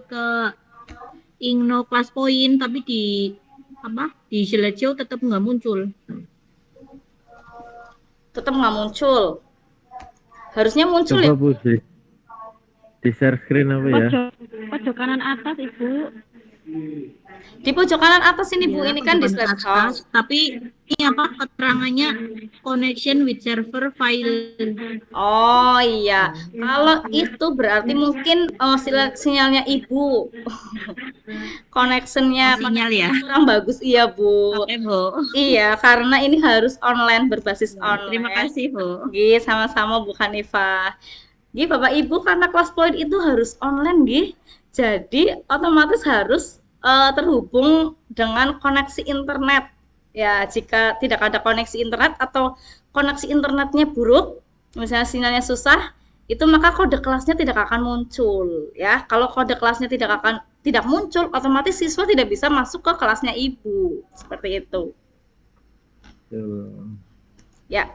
ke Inno Class Point tapi di slideshow tetap nggak muncul. Tetap nggak muncul. Harusnya muncul. Coba Ya. Bu, di share screen apa ya? Pojok kanan atas, Ibu. Di pojok kanan atas ini Bu, ini kan di slide show. Tapi ini keterangannya connection with server file. Oh iya, kalau itu berarti mungkin sinyalnya Ibu. connectionnya Sinyal ya. kurang bagus. Iya Bu. Oke, Bu. Iya, karena ini harus online, berbasis online. Terima kasih, Bu. Nggih, sama-sama Bu Hanifah. Nggih, Bapak Ibu, karena kelas point itu harus online nggih. Jadi otomatis harus terhubung dengan koneksi internet. Ya, jika tidak ada koneksi internet atau koneksi internetnya buruk, misalnya sinyalnya susah, itu maka kode kelasnya tidak akan muncul ya. Kalau kode kelasnya tidak muncul, otomatis siswa tidak bisa masuk ke kelasnya Ibu. Seperti itu. Ya.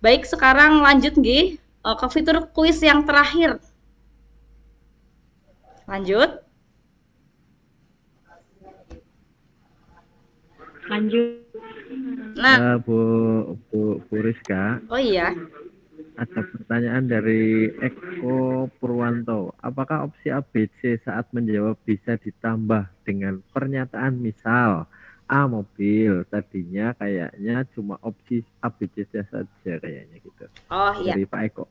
Baik, sekarang lanjut nggih ke fitur kuis yang terakhir. Lanjut. Lanjut. Nah, Bu Rizka, oh iya. ada pertanyaan dari Eko Purwanto. Apakah opsi ABC saat menjawab bisa ditambah dengan pernyataan misal A mobil, tadinya kayaknya cuma opsi ABC saja kayaknya gitu. Oh iya. Dari Pak Eko.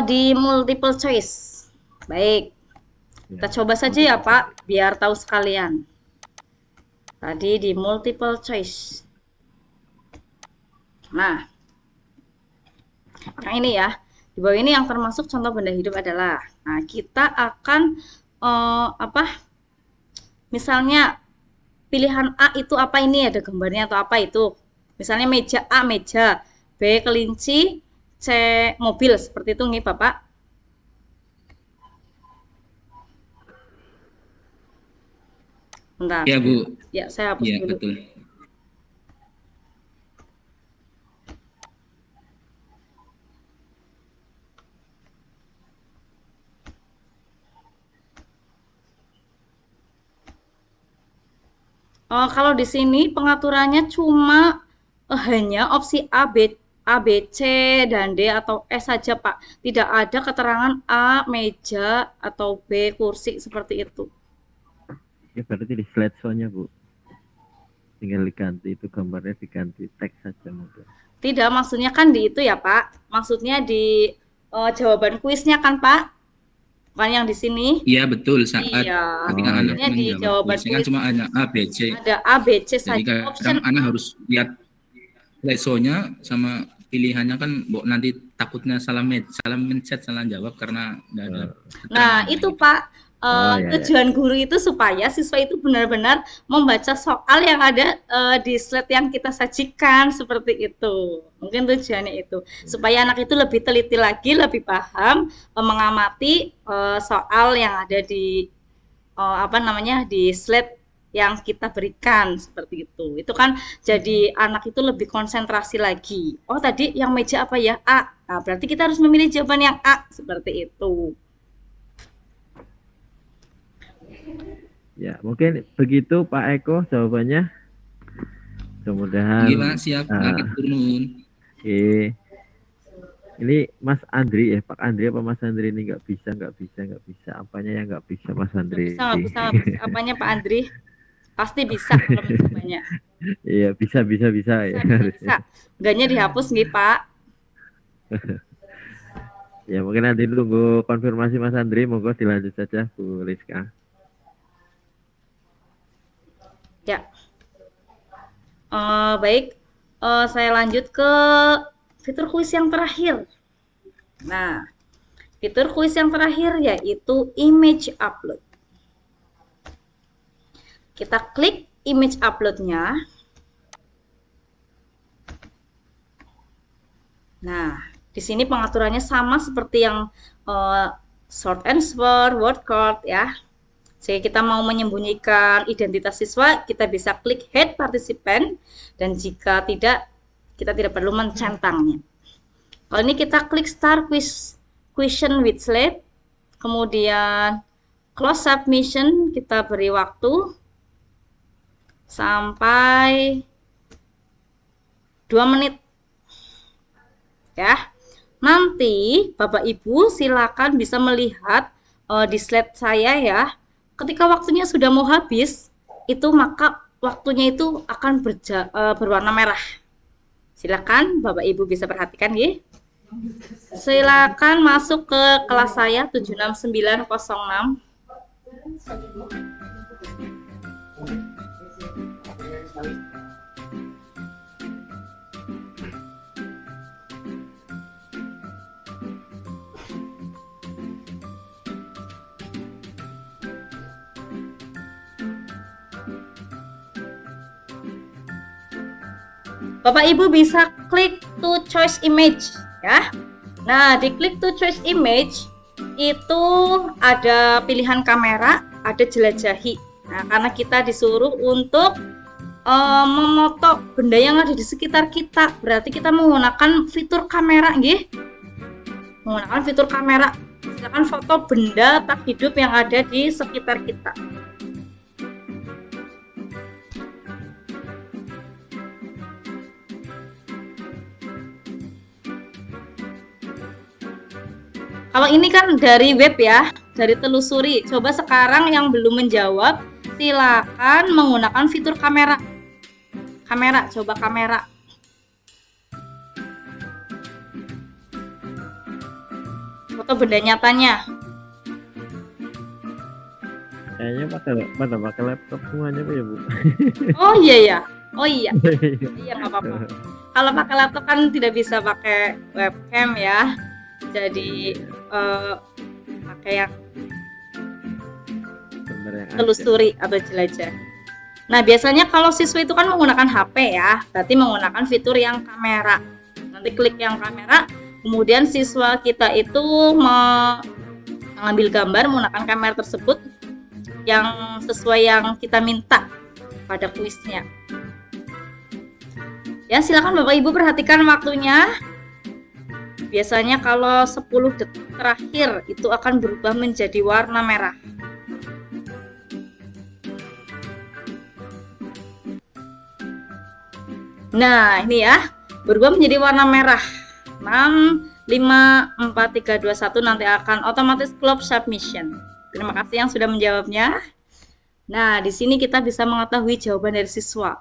Di multiple choice. Baik. Kita coba saja ya Pak, biar tahu sekalian. Tadi di multiple choice. Nah, yang ini ya. Di bawah ini yang termasuk contoh benda hidup adalah, nah kita akan misalnya pilihan A itu apa, ini ada gambarnya atau apa itu. Misalnya meja A meja, B kelinci, C mobil, seperti itu nih Bapak. Bentar. Ya, Bu. Ya, saya hapus Ya, dulu. betul. Kalau di sini pengaturannya cuma hanya opsi A, B, C, dan D atau E saja, Pak. Tidak ada keterangan A, meja, atau B, kursi, seperti itu. Ya berarti di slide show-nya Bu. Tinggal diganti itu gambarnya, diganti teks saja mungkin. Tidak, maksudnya kan di itu ya, Pak. Maksudnya di jawaban kuisnya kan, Pak? Bukan yang di sini. Iya, betul. Saat Iya, ketika anak maksudnya di menjawab jawaban kuisnya kan kuis cuma ada A, B, C. ada A, B, C Jadi saja. Option kadang anak harus lihat slide show-nya sama pilihannya kan, nanti takutnya salah mencet, salah jawab karena nggak ada. Nah, keterangan itu gitu. Pak, iya. tujuan guru itu supaya siswa itu benar-benar membaca soal yang ada di slide yang kita sajikan, seperti itu. Mungkin tujuannya itu, supaya anak itu lebih teliti lagi, lebih paham, mengamati soal yang ada di di slide yang kita berikan, seperti itu. Itu kan jadi anak itu lebih konsentrasi lagi. Oh, tadi yang meja apa ya? A. Nah, berarti kita harus memilih jawaban yang A, seperti itu. Ya, mungkin begitu Pak Eko jawabannya. Mudah-mudahan. Gimana siap? Turun. Oke. Ini Mas Andri Pak Andri apa Mas Andri ini nggak bisa. Apanya yang nggak bisa Mas Andri? Nggak bisa. Apanya Pak Andri? Pasti bisa kalau mencobanya. Iya, bisa ya. Bisa. Enggaknya dihapus nih Pak. Ya, mungkin nanti tunggu konfirmasi Mas Andri, monggo dilanjut saja Bu Rizka. Ya. Baik. Saya lanjut ke fitur kuis yang terakhir. Nah, fitur kuis yang terakhir yaitu image upload. Kita klik image upload-nya. Nah, di sini pengaturannya sama seperti yang short answer, word count ya. Jika kita mau menyembunyikan identitas siswa, kita bisa klik hide participant, dan jika tidak, kita tidak perlu mencentangnya. Kalau ini kita klik start question with slide, kemudian close submission, kita beri waktu sampai 2 menit. Ya. Nanti Bapak Ibu silakan bisa melihat di slide saya ya. Ketika waktunya sudah mau habis, itu maka waktunya itu akan berwarna merah. Silakan Bapak Ibu bisa perhatikan ya. Silakan masuk ke kelas saya 76906. Bapak Ibu bisa klik to choice image ya. Nah, di klik to choice image itu ada pilihan kamera, ada jelajahi. Nah, karena kita disuruh untuk memoto benda yang ada di sekitar kita, berarti kita menggunakan fitur kamera, nggih. Menggunakan fitur kamera, silakan foto benda tak hidup yang ada di sekitar kita. Kalau ini kan dari web ya, dari telusuri. Coba sekarang yang belum menjawab, silakan menggunakan fitur kamera. Kamera, coba kamera. Foto benda nyatanya. Kayaknya pakai laptop semuanya Bu ya Bu. Oh iya ya. Oh iya. Iya nggak apa-apa. Kalau pakai laptop kan tidak bisa pakai webcam ya. Jadi pakai yang telusuri atau jelajah. Nah, biasanya kalau siswa itu kan menggunakan HP ya, berarti menggunakan fitur yang kamera. Nanti klik yang kamera, kemudian siswa kita itu mengambil gambar menggunakan kamera tersebut yang sesuai yang kita minta pada kuisnya. Ya, silakan Bapak Ibu perhatikan waktunya. Biasanya kalau 10 detik terakhir itu akan berubah menjadi warna merah. Nah, ini ya, berubah menjadi warna merah. 6, 5, 4, 3, 2, 1 nanti akan otomatis close submission. Terima kasih yang sudah menjawabnya. Nah, di sini kita bisa mengetahui jawaban dari siswa.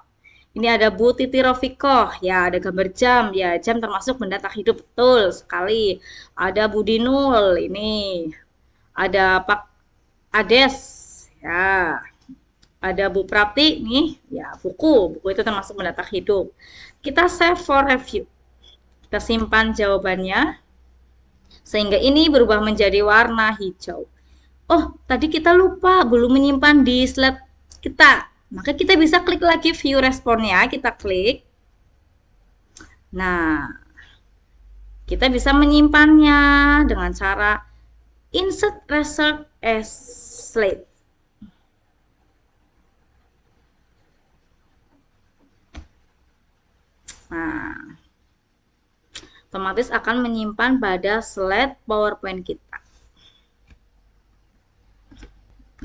Ini ada Bu Titi Rofikoh, ya ada gambar jam, ya jam termasuk benda tak hidup, betul sekali. Ada Bu Dinul, ini ada Pak Ades, ya. Ada Bu Prapti nih, ya buku itu termasuk benda tak hidup. Kita save for review. Kita simpan jawabannya. Sehingga ini berubah menjadi warna hijau. Oh, tadi kita lupa belum menyimpan di slide kita. Maka kita bisa klik lagi view responnya, kita klik. Nah, kita bisa menyimpannya dengan cara insert result as slide. Nah, otomatis akan menyimpan pada slide PowerPoint kita.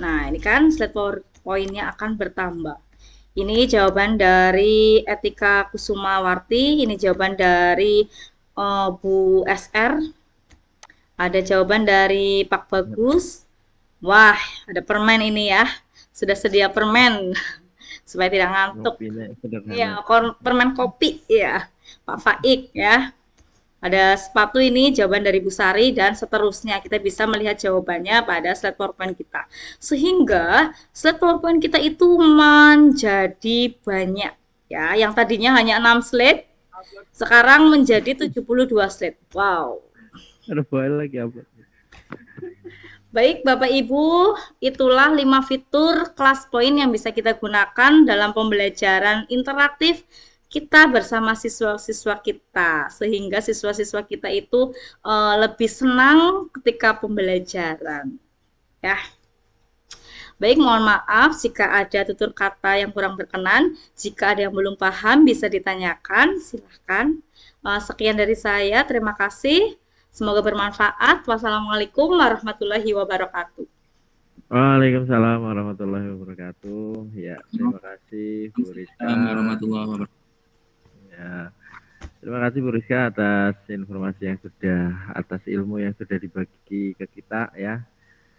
Nah, ini kan slide PowerPoint-nya akan bertambah. Ini jawaban dari Etika Kusumawarti, ini jawaban dari Bu SR. Ada jawaban dari Pak Bagus. Wah, ada permen ini ya. Sudah sedia permen. Supaya tidak ngantuk. Ya, permen kopi ya, Pak Faik ya. Ada sepatu ini jawaban dari Bu Sari dan seterusnya. Kita bisa melihat jawabannya pada slide PowerPoint kita. Sehingga slide PowerPoint kita itu menjadi banyak ya. Yang tadinya hanya 6 slide, sekarang menjadi 72 slide. Wow. Ada file lagi apa? Baik Bapak Ibu, itulah 5 fitur kelas poin yang bisa kita gunakan dalam pembelajaran interaktif kita bersama siswa-siswa kita, sehingga siswa-siswa kita itu lebih senang ketika pembelajaran. Ya. Baik, mohon maaf jika ada tutur kata yang kurang berkenan. Jika ada yang belum paham bisa ditanyakan, silahkan. Sekian dari saya, terima kasih. Semoga bermanfaat. Wassalamualaikum warahmatullahi wabarakatuh. Waalaikumsalam warahmatullahi wabarakatuh. Ya, terima kasih Bu Rizka. Warahmatullahi wabarakatuh. Ya, terima kasih Bu Rizka atas informasi yang atas ilmu yang sudah dibagi ke kita ya.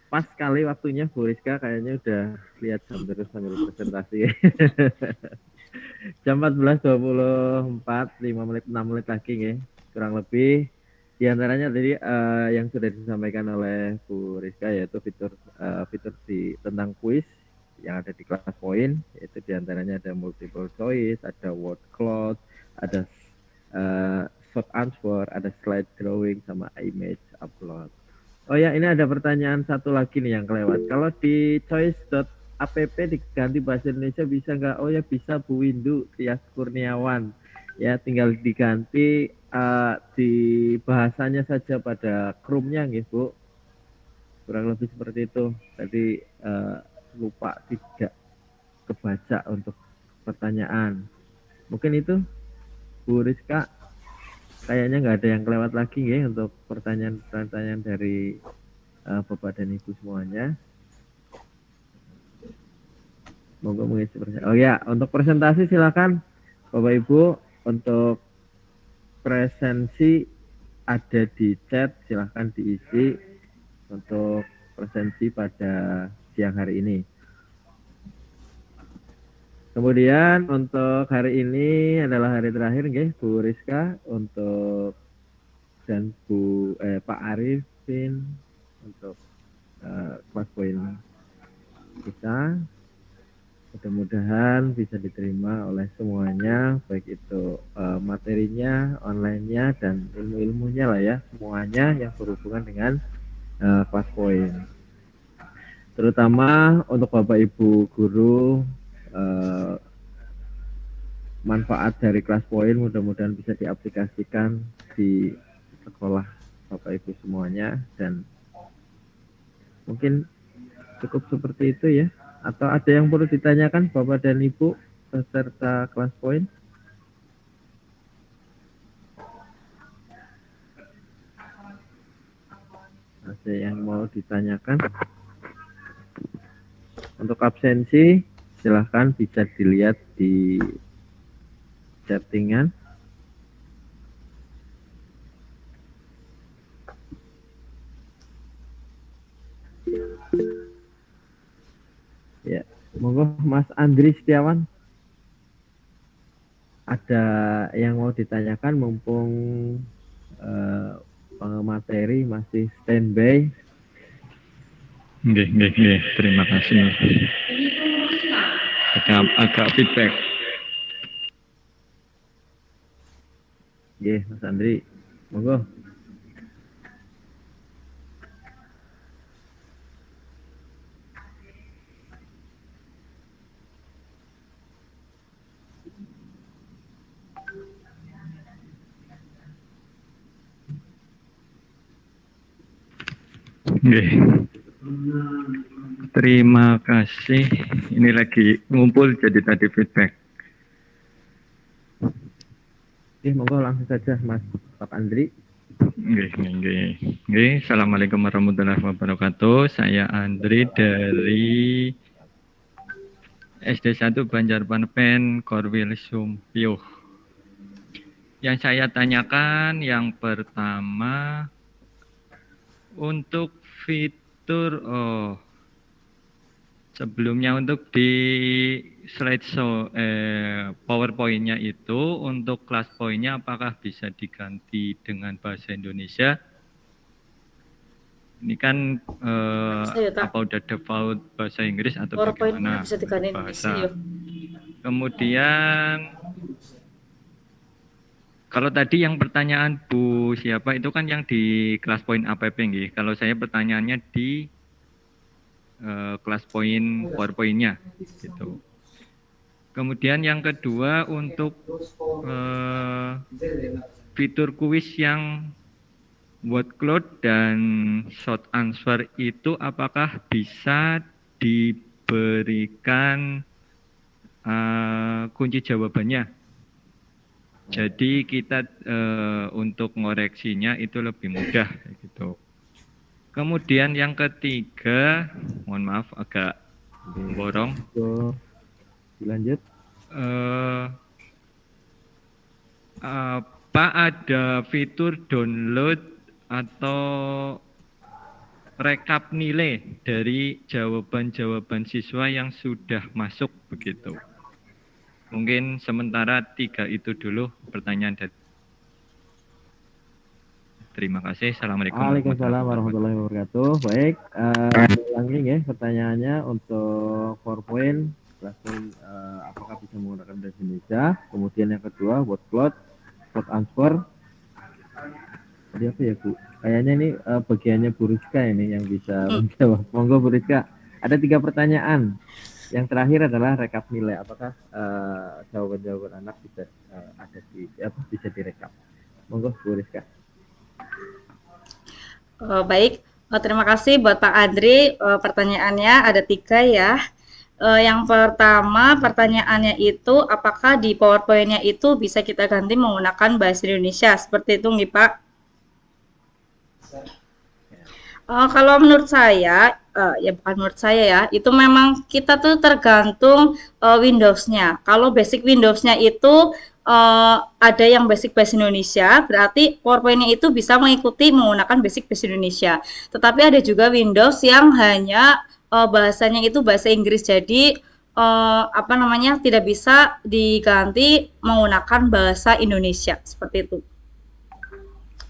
Pas sekali waktunya Bu Rizka, kayaknya udah lihat sambil presentasi. Jam 14.24, 5 menit, 6 menit lagi ya, kurang lebih. Di antaranya tadi yang sudah disampaikan oleh Bu Rizka yaitu fitur tentang kuis yang ada di kelas poin, yaitu di antaranya ada multiple choice, ada word cloud, ada short answer, ada slide drawing sama image upload. Oh ya, ini ada pertanyaan satu lagi nih yang kelewat. Kalau di choice.app diganti bahasa Indonesia bisa nggak? Oh ya bisa Bu Windu Tias Kurniawan. Ya, tinggal diganti di bahasanya saja pada Chrome-nya nggih, Bu. Kurang lebih seperti itu. Tadi lupa tidak kebaca untuk pertanyaan. Mungkin itu, Bu Rizka. Kayaknya nggak ada yang kelewat lagi ya untuk pertanyaan-pertanyaan dari Bapak dan Ibu semuanya. Monggo mengisi presentasi. Oh ya, untuk presentasi silakan Bapak Ibu. Untuk presensi ada di chat, silahkan diisi untuk presensi pada siang hari ini. Kemudian untuk hari ini adalah hari terakhir nggih Bu Rizka untuk dan Pak Arifin untuk kelas poin kita. Mudah-mudahan bisa diterima oleh semuanya, baik itu materinya, online-nya, dan ilmu-ilmunya lah ya, semuanya yang berhubungan dengan kelas poin. Terutama untuk Bapak Ibu guru, manfaat dari kelas poin mudah-mudahan bisa diaplikasikan di sekolah Bapak Ibu semuanya, dan mungkin cukup seperti itu ya. Atau ada yang perlu ditanyakan Bapak dan Ibu peserta kelas poin? Ada yang mau ditanyakan? Untuk absensi silahkan bisa dilihat di chattingan. Ya, monggo Mas Andri Setiawan. Ada yang mau ditanyakan mumpung pengamateri masih standby. Nggih. Terima kasih. Agak feedback. Nggih, Mas Andri. Monggo. Nggih. Terima kasih. Ini lagi ngumpul jadi tadi feedback. Oke, monggo langsung saja Mas Pak Andri. Nggih. Assalamualaikum warahmatullahi wabarakatuh. Saya Andri dari SD 1 Banjarpanepen, Korwil Sumpiyuh. Yang saya tanyakan yang pertama untuk fitur sebelumnya untuk di slideshow PowerPoint-nya itu untuk kelas poinnya apakah bisa diganti dengan bahasa Indonesia? Ini kan apa udah default bahasa Inggris atau bagaimana bahasa? Kemudian kalau tadi yang pertanyaan Bu siapa itu kan yang di kelas poin APP nggih. Kalau saya pertanyaannya di kelas poin PowerPoint-nya gitu. Kemudian yang kedua untuk fitur kuis yang word cloud dan short answer itu apakah bisa diberikan kunci jawabannya? Jadi kita untuk ngoreksinya itu lebih mudah gitu. Kemudian yang ketiga, mohon maaf agak borong. Dilanjut. Apa ada fitur download atau rekap nilai dari jawaban-jawaban siswa yang sudah masuk begitu? Mungkin sementara 3 itu dulu pertanyaan dari. Terima kasih. Assalamualaikum warahmatullahi wabarakatuh. Baik, ulangi ya pertanyaannya untuk PowerPoint, apakah bisa menggunakan bahasa Indonesia? Kemudian yang kedua, word cloud, short answer. Tadi apa ya Bu? Kayaknya ini bagiannya Bu Rizka ini yang bisa menjawab. Monggo Bu Rizka. Ada 3 pertanyaan. Yang terakhir adalah rekap nilai. Apakah jawaban-jawaban anak bisa ada di bisa direkap? Monggo Bu Rizka. Baik, terima kasih buat Pak Andri. Pertanyaannya ada 3 ya. Yang pertama pertanyaannya itu apakah di PowerPoint-nya itu bisa kita ganti menggunakan bahasa Indonesia seperti itu nggih Pak? Kalau menurut saya, ya bukan menurut saya ya, itu memang kita tuh tergantung Windows-nya. Kalau basic Windows-nya itu ada yang basic bahasa Indonesia, berarti PowerPoint-nya itu bisa mengikuti menggunakan basic bahasa Indonesia. Tetapi ada juga Windows yang hanya bahasanya itu bahasa Inggris, jadi tidak bisa diganti menggunakan bahasa Indonesia seperti itu.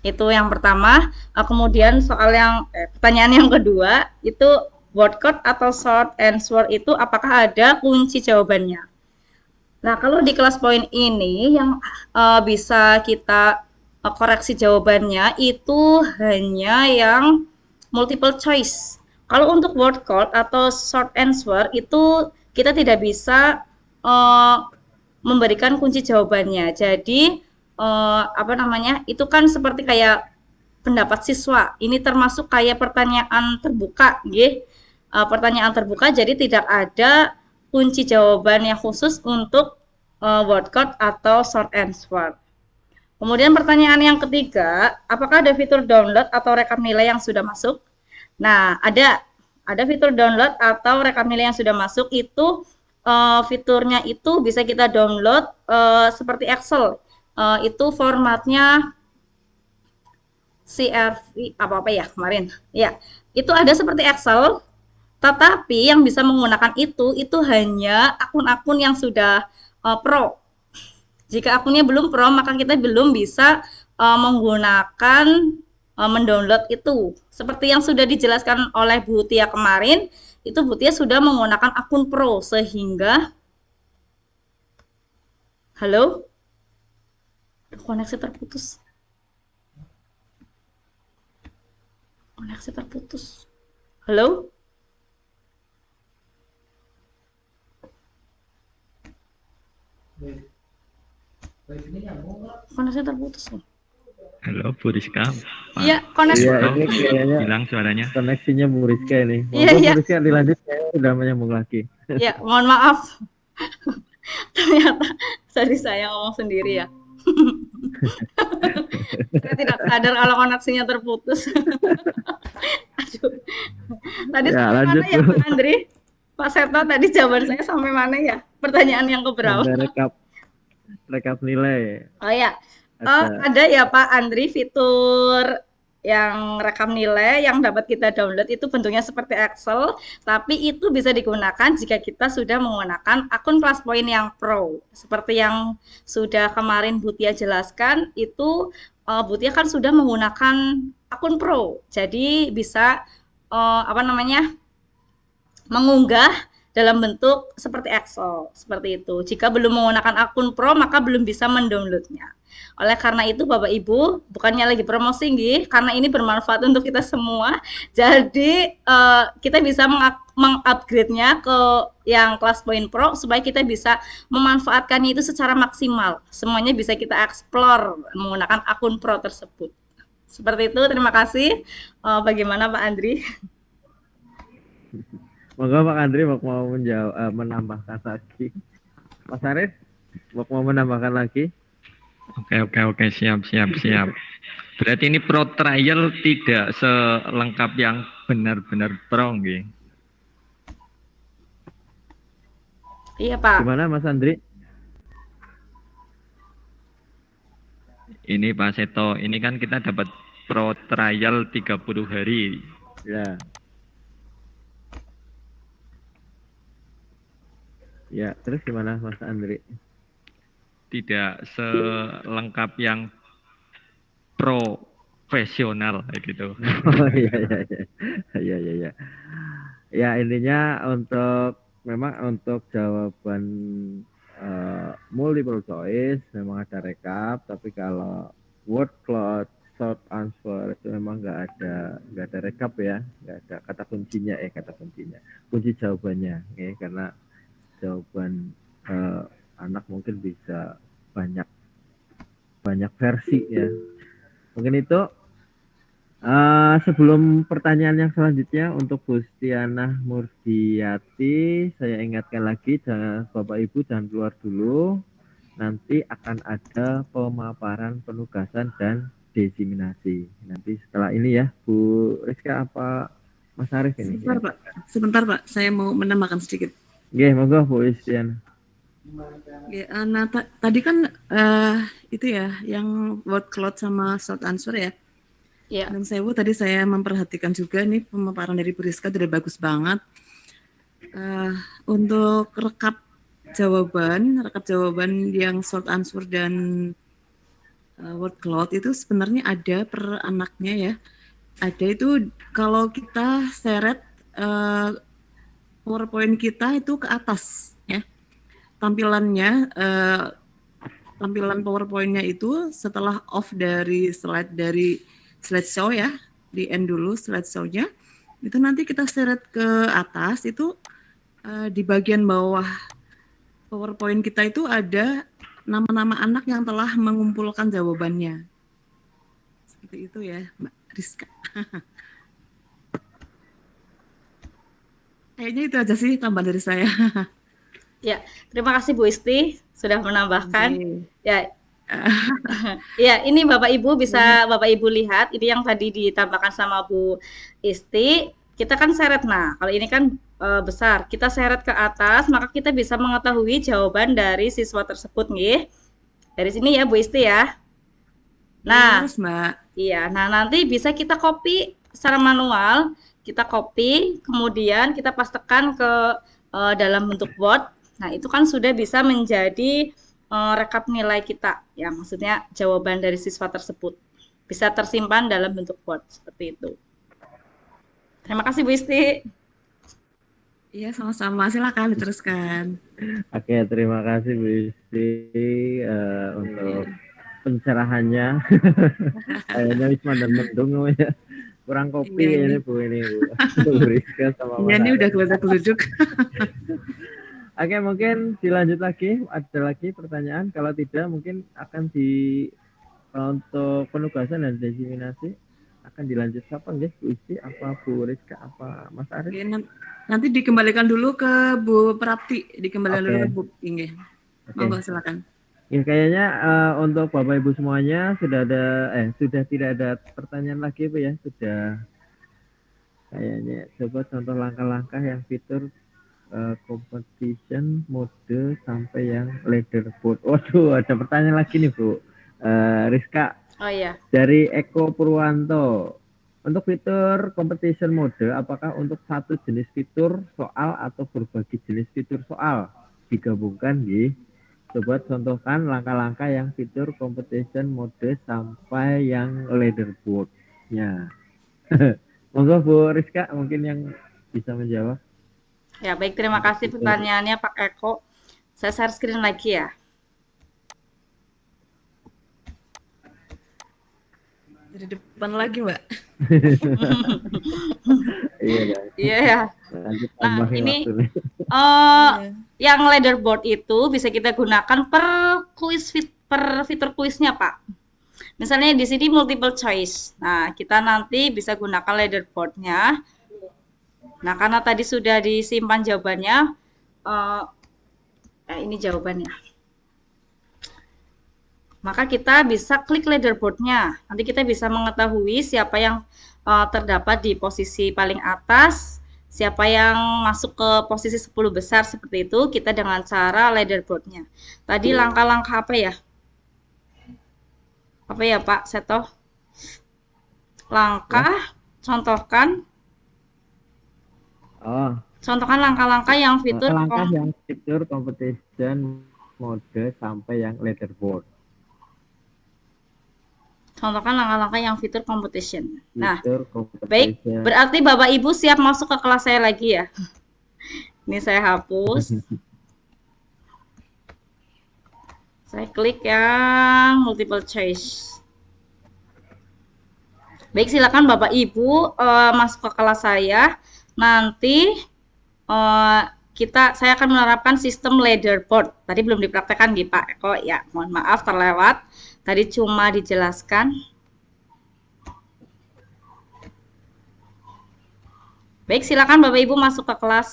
Itu yang pertama. Kemudian soal yang pertanyaan yang kedua itu word cloud atau short answer itu apakah ada kunci jawabannya? Nah, kalau di kelas point ini yang bisa kita koreksi jawabannya itu hanya yang multiple choice. Kalau untuk word cloud atau short answer itu kita tidak bisa memberikan kunci jawabannya. Jadi itu kan seperti kayak pendapat siswa. Ini termasuk kayak pertanyaan terbuka, nggih. Pertanyaan terbuka, jadi tidak ada kunci jawaban yang khusus untuk word cloud atau short answer. Kemudian pertanyaan yang ketiga, apakah ada fitur download atau rekap nilai yang sudah masuk? Nah, ada fitur download atau rekap nilai yang sudah masuk itu fiturnya itu bisa kita download seperti Excel. Itu formatnya CRV apa ya kemarin. Ya, itu ada seperti Excel. Tetapi yang bisa menggunakan itu hanya akun-akun yang sudah pro. Jika akunnya belum pro, maka kita belum bisa menggunakan mendownload itu. Seperti yang sudah dijelaskan oleh Bu Tia kemarin, itu Bu Tia sudah menggunakan akun pro sehingga halo? Koneksi terputus. Koneksi terputus. Halo? Koneksi terputus. Halo Bu Rizka. Iya, koneksi. Iya, ini kayaknya Hilang suaranya. koneksinya Bu Rizka ini. Iya, Monggo iya. Bu Rizka dilanjut, saya sudah menyambung lagi. Ya, mohon maaf. Ternyata tadi saya ngomong sendiri ya. Saya tidak sadar kalau koneksinya terputus. Aduh. Tadi Ya, sampai lanjut, mana ya Bu. Pak Andri? Pak Seto tadi jawaban saya sampai mana ya? Pertanyaan yang keberapa? Ada rekap nilai. Oh ya, Ada. ada ya Pak Andri fitur yang rekam nilai yang dapat kita download itu bentuknya seperti Excel, tapi itu bisa digunakan jika kita sudah menggunakan akun kelas point yang pro. Seperti yang sudah kemarin Bu Tia jelaskan, itu Bu Tia kan sudah menggunakan akun pro. Jadi bisa mengunggah dalam bentuk seperti Excel, seperti itu. Jika belum menggunakan akun pro, maka belum bisa mendownloadnya. Oleh karena itu, Bapak Ibu, bukannya lagi promosi, nggih, karena ini bermanfaat untuk kita semua. Jadi, kita bisa mengupgrade-nya ke yang kelas point pro, supaya kita bisa memanfaatkannya itu secara maksimal. Semuanya bisa kita explore menggunakan akun pro tersebut. Seperti itu, terima kasih. Bagaimana Pak Andri? Monggo Pak Andri mau menambahkan lagi. Mas Arif mau menambahkan lagi? Oke, siap. Berarti ini pro trial tidak selengkap yang benar-benar pro, nggih. Iya, Pak. Gimana Mas Andri? Ini Pak Seto, ini kan kita dapat pro trial 30 hari. Ya. Ya, terus gimana Mas Andri? Tidak selengkap yang profesional kayak gitu. Oh iya. Ya intinya memang untuk jawaban multiple choice memang ada rekap, tapi kalau word cloud, short answer itu memang nggak ada rekap ya, nggak ada kata kuncinya, kunci jawabannya, karena jawaban anak mungkin bisa banyak versi ya. Mungkin itu. Sebelum pertanyaan yang selanjutnya untuk Bu Stiana Murdiati, saya ingatkan lagi Bapak Ibu jangan keluar dulu. Nanti akan ada pemaparan penugasan dan diseminasi. Nanti setelah ini ya, Bu Rizka apa Mas Arief ini? Sebentar Pak, saya mau menambahkan sedikit. Oke, monggo Bu Stiana. Nah, tadi kan itu ya, yang word cloud sama short answer ya. Ya. Dan tadi saya memperhatikan juga nih pemaparan dari Bu Rizka sudah bagus banget. Untuk rekap jawaban yang short answer dan word cloud itu sebenarnya ada per anaknya ya. Ada itu kalau kita seret PowerPoint kita itu ke atas ya. Tampilan PowerPoint-nya itu setelah off dari slideshow ya, di end dulu slideshow-nya, itu nanti kita seret ke atas, itu di bagian bawah PowerPoint kita itu ada nama-nama anak yang telah mengumpulkan jawabannya. Seperti itu ya, Mbak Rizka. Kayaknya itu aja sih tambahan dari saya. Ya, terima kasih Bu Isti sudah menambahkan. Ya, ya, ini Bapak Ibu bisa Bapak Ibu lihat ini yang tadi ditambahkan sama Bu Isti. Kita kan seret, nah kalau ini kan besar, kita seret ke atas, maka kita bisa mengetahui jawaban dari siswa tersebut nih. Dari sini ya Bu Isti ya. Nah, Mbak. Iya, nah nanti bisa kita copy secara manual, kita copy, kemudian kita pastekan ke dalam bentuk Word. Nah itu kan sudah bisa menjadi rekap nilai kita, ya maksudnya jawaban dari siswa tersebut bisa tersimpan dalam bentuk Word seperti itu. Terima kasih Bu Isti. Iya sama-sama, silakan diteruskan. Oke, terima kasih Bu Isti untuk pencerahannya. Kayaknya Wisma dan mendung ya. Kurang kopi ini Bu Bu Rizka sama Mas. Ini udah keluar-keluar. Oke, mungkin dilanjut lagi. Ada lagi pertanyaan? Kalau tidak, mungkin akan untuk penugasan dan diseminasi akan dilanjut siapa nggih? Bu Isti, apa Bu Rizka, apa Mas Arief? Nanti dikembalikan dulu ke Bu Prapti, dulu ke Bu Inge. Monggo silakan. Ya, kayaknya untuk Bapak Ibu semuanya sudah tidak ada pertanyaan lagi Bu ya. Sudah kayaknya coba contoh langkah-langkah yang fitur competition mode sampai yang leaderboard. Waduh, ada pertanyaan lagi nih Bu Rizka. Oh iya. Dari Eko Purwanto. Untuk fitur competition mode, apakah untuk satu jenis fitur soal atau berbagai jenis fitur soal digabungkan? Coba contohkan langkah-langkah yang fitur competition mode sampai yang leaderboard-nya. Monggo Bu Rizka mungkin yang bisa menjawab. Ya, baik, terima kasih pertanyaannya Pak Eko. Saya share screen lagi ya. Dari depan lagi, Mbak. Iya ya. Nah, ini yang leaderboard itu bisa kita gunakan per fitur kuisnya, Pak. Misalnya di sini multiple choice. Nah, kita nanti bisa gunakan leaderboard-nya. Nah, karena tadi sudah disimpan jawabannya, ini jawabannya. Maka kita bisa klik leaderboard-nya. Nanti kita bisa mengetahui siapa yang terdapat di posisi paling atas, siapa yang masuk ke posisi 10 besar seperti itu, kita dengan cara leaderboard-nya. Tadi langkah-langkah apa ya? Apa ya Pak Seto? Langkah, contohkan. Contohkan langkah-langkah yang fitur competition mode sampai yang leaderboard. Contohkan langkah-langkah yang fitur competition. Nah, baik, berarti Bapak Ibu siap masuk ke kelas saya lagi ya. Ini saya hapus. Saya klik yang multiple choice. Baik, silakan Bapak Ibu masuk ke kelas saya. Nanti saya akan menerapkan sistem leaderboard. Tadi belum dipraktekkan di Pak Eko ya. Mohon maaf terlewat. Tadi cuma dijelaskan. Baik, silakan Bapak Ibu masuk ke kelas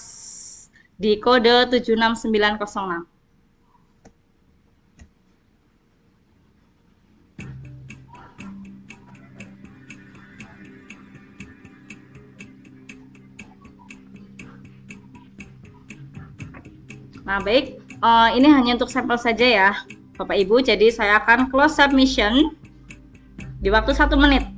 di kode 76906. Nah, baik, ini hanya untuk sampel saja ya, Bapak Ibu. Jadi saya akan close submission di waktu 1 menit.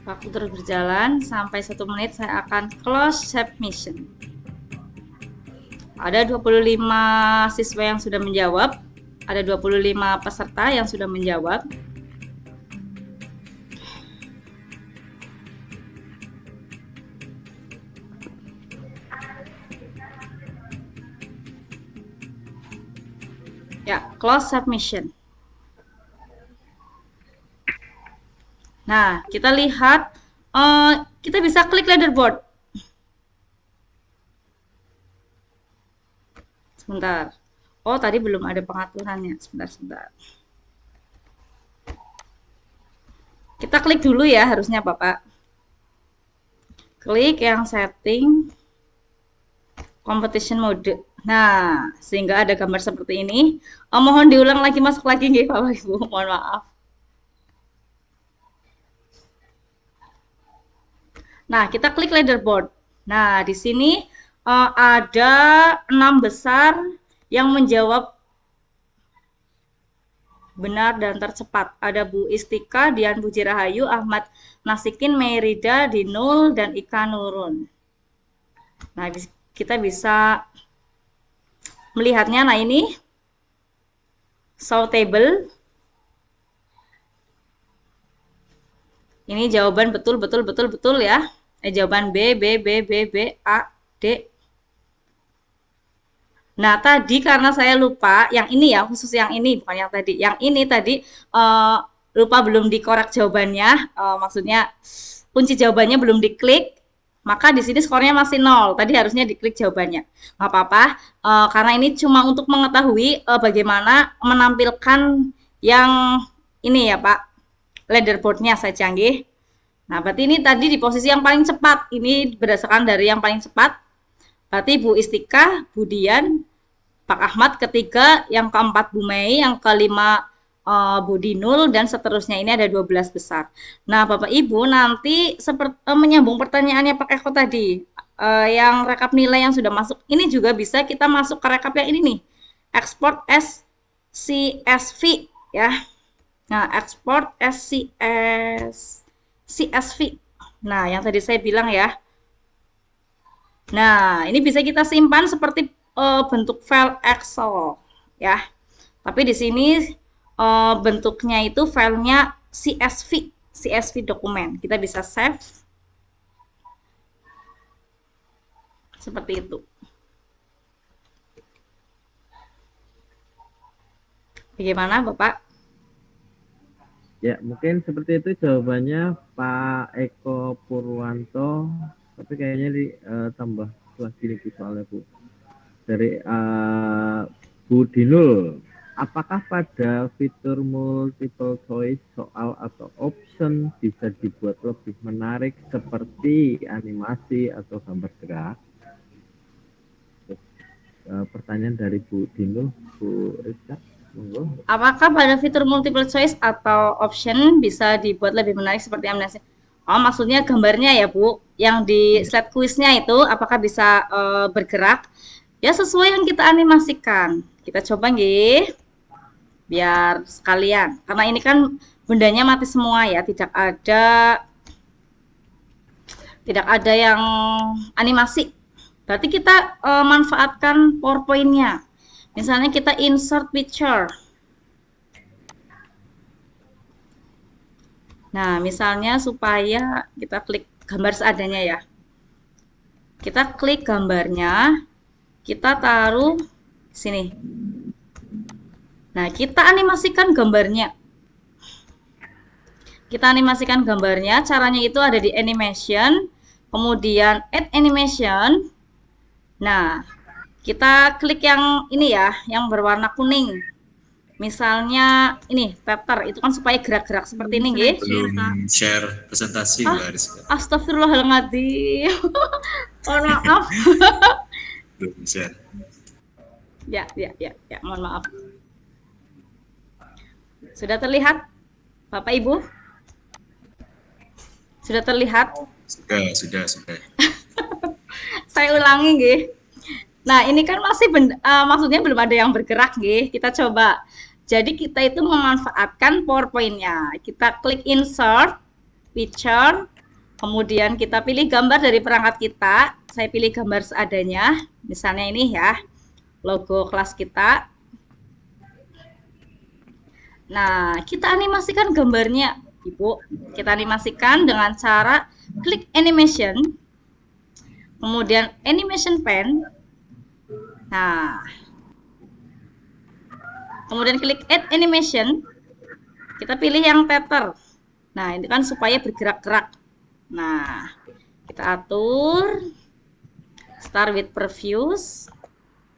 Waktu terus berjalan sampai 1 menit, saya akan close submission. Ada 25 siswa yang sudah menjawab, ada 25 peserta yang sudah menjawab. Ya, close submission. Nah, kita lihat, kita bisa klik leaderboard. Sebentar. Oh, tadi belum ada pengaturannya. Sebentar. Kita klik dulu ya, harusnya Bapak. Klik yang setting, competition mode. Nah, sehingga ada gambar seperti ini. Mohon diulang lagi, masuk lagi nggih Bapak Ibu. Mohon maaf. Nah, kita klik leaderboard. Nah, di sini ada 6 besar yang menjawab benar dan tercepat. Ada Bu Istika, Dian Puji Rahayu, Ahmad Nasikin, Merida, Dinul, dan Ika Nurun. Nah, kita bisa melihatnya. Nah, ini show table. Ini jawaban betul ya. Jawaban B, A, D. Nah, tadi karena saya lupa, yang ini ya, khusus yang ini, bukan yang tadi. Yang ini tadi lupa belum dikorek jawabannya, maksudnya kunci jawabannya belum diklik, maka di sini skornya masih 0. Tadi harusnya diklik jawabannya. Nggak apa-apa, karena ini cuma untuk mengetahui bagaimana menampilkan yang ini ya Pak, leaderboardnya saya canggih. Nah, berarti ini tadi di posisi yang paling cepat. Ini berdasarkan dari yang paling cepat. Berarti Bu Istika, Bu Dian, Pak Ahmad ketiga, yang keempat Bu Mei, yang kelima Bu Dinul, dan seterusnya. Ini ada 12 besar. Nah, Bapak Ibu nanti seperti menyambung pertanyaannya Pak Eko tadi, yang rekap nilai yang sudah masuk, ini juga bisa kita masuk ke rekap yang ini nih, export as CSV ya. Nah, export as CSV. Nah, yang tadi saya bilang ya. Nah, ini bisa kita simpan seperti bentuk file Excel ya. Tapi di sini bentuknya itu filenya CSV dokumen. Kita bisa save seperti itu. Bagaimana Bapak? Ya, mungkin seperti itu jawabannya Pak Eko Purwanto, tapi kayaknya ditambah lagi nih soalnya Bu. Dari Bu Dinul, apakah pada fitur multiple choice soal atau option bisa dibuat lebih menarik seperti animasi atau gambar gerak? Pertanyaan dari Bu Dinul, Bu Rizka. Apakah pada fitur multiple choice atau option bisa dibuat lebih menarik seperti animasi? Oh, maksudnya gambarnya ya Bu, yang di slide kuisnya itu apakah bisa bergerak? Ya, sesuai yang kita animasikan. Kita coba nggih, biar sekalian. Karena ini kan bendanya mati semua ya, tidak ada yang animasi. Berarti kita manfaatkan PowerPoint-nya. Misalnya kita insert picture. Nah, misalnya supaya kita klik gambar seadanya ya. Kita klik gambarnya, kita taruh sini. Nah, kita animasikan gambarnya. Kita animasikan gambarnya, caranya itu ada di animation, kemudian add animation. Nah, kita klik yang ini ya, yang berwarna kuning. Misalnya ini paper, itu kan supaya gerak-gerak seperti ini, nggih. Belum share presentasi Mbak Rizka. Astagfirullahaladzim. Mohon maaf. Belum share. Ya, mohon maaf. Sudah terlihat, Bapak Ibu? Sudah terlihat? Sudah. Saya ulangi, nggih. Nah, ini kan masih maksudnya belum ada yang bergerak, nggih. Kita coba. Jadi kita itu memanfaatkan PowerPoint-nya. Kita klik insert, picture, kemudian kita pilih gambar dari perangkat kita. Saya pilih gambar seadanya. Misalnya ini ya, logo kelas kita. Nah, kita animasikan gambarnya, Ibu. Kita animasikan dengan cara klik animation, kemudian animation pen. Nah, kemudian klik add animation. Kita pilih yang tether. Nah, ini kan supaya bergerak-gerak. Nah, kita atur start with previews.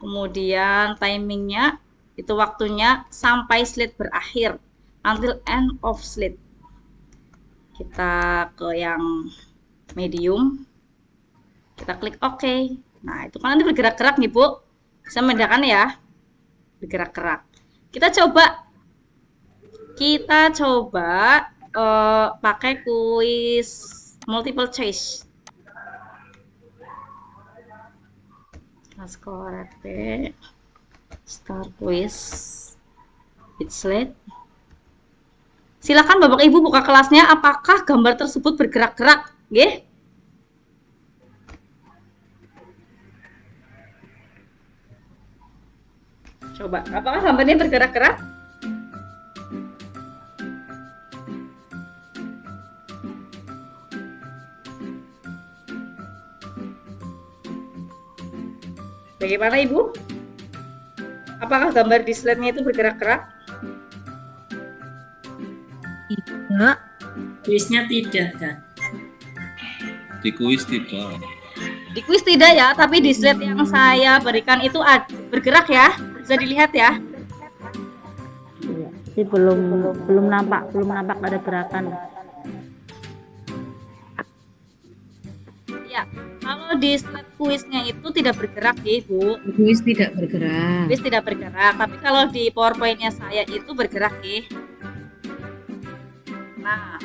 Kemudian timingnya itu waktunya sampai slide berakhir, until end of slide. Kita ke yang medium. Kita klik OK. Nah, itu kan nanti bergerak-gerak nih, Bu. Bisa membedakan ya. Bergerak-gerak. Kita coba pakai kuis multiple choice. Let's correct it. Start quiz with slide. Silakan Bapak Ibu buka kelasnya. Apakah gambar tersebut bergerak-gerak? Nggih? Coba, apakah gambarnya bergerak-gerak? Bagaimana Ibu? Apakah gambar di slide-nya itu bergerak-gerak? Tidak. Kuisnya tidak, Kak. Di kuis tidak. Di kuis tidak ya, tapi di slide yang saya berikan itu bergerak ya. Bisa dilihat ya. Iya, sih belum nampak ada gerakan. Ya, kalau di slide kuisnya itu tidak bergerak ya, Ibu. Kuis tidak bergerak. Kuis tidak bergerak, tapi kalau di PowerPoint-nya saya itu bergerak ya. Nah,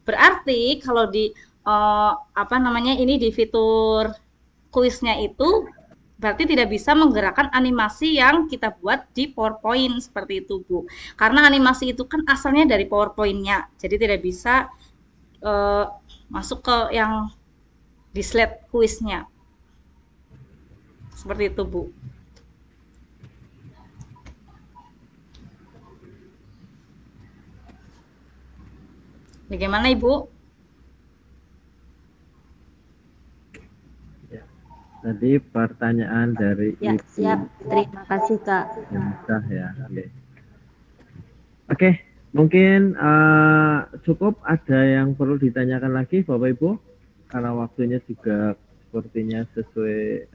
berarti kalau di ini di fitur kuisnya itu berarti tidak bisa menggerakkan animasi yang kita buat di PowerPoint seperti itu, Bu. Karena animasi itu kan asalnya dari PowerPoint-nya, jadi tidak bisa masuk ke yang di slide kuisnya. Seperti itu, Bu. Bagaimana, Ibu? Tadi pertanyaan dari Ya, Ibu. siap. Terima kasih, Kak. Mudah ya. Oke, mungkin cukup. Ada yang perlu ditanyakan lagi, Bapak Ibu? Karena waktunya juga sepertinya sesuai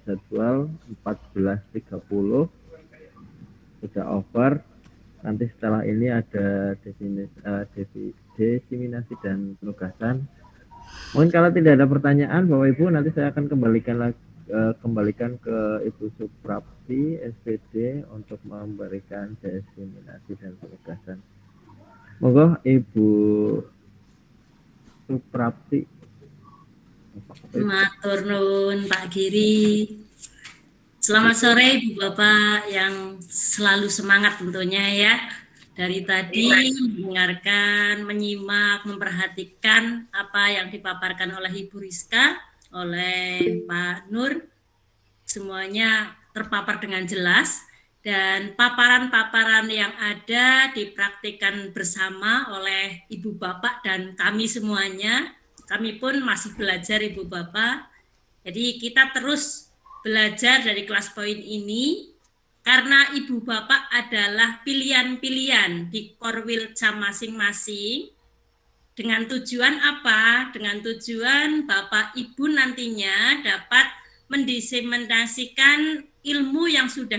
jadwal 14.30 sudah over. Nanti setelah ini ada diseminasi dan penugasan. Mungkin kalau tidak ada pertanyaan, Bapak Ibu, nanti saya akan kembalikan ke Ibu Suprapti SPD untuk memberikan diseminasi dan penugasan. Monggo Ibu Suprapti. Matur nuwun Pak Giri. Selamat sore Ibu Bapak yang selalu semangat tentunya ya. Dari tadi mendengarkan, menyimak, memperhatikan apa yang dipaparkan oleh Ibu Rizka, oleh Pak Nur. Semuanya terpapar dengan jelas dan paparan-paparan yang ada dipraktikkan bersama oleh Ibu Bapak dan kami semuanya. Kami pun masih belajar Ibu Bapak. Jadi kita terus belajar dari kelas poin ini karena ibu bapak adalah pilihan-pilihan di Korwilcam masing-masing. Dengan tujuan apa? Dengan tujuan bapak ibu nantinya dapat mendiseminasikan ilmu yang sudah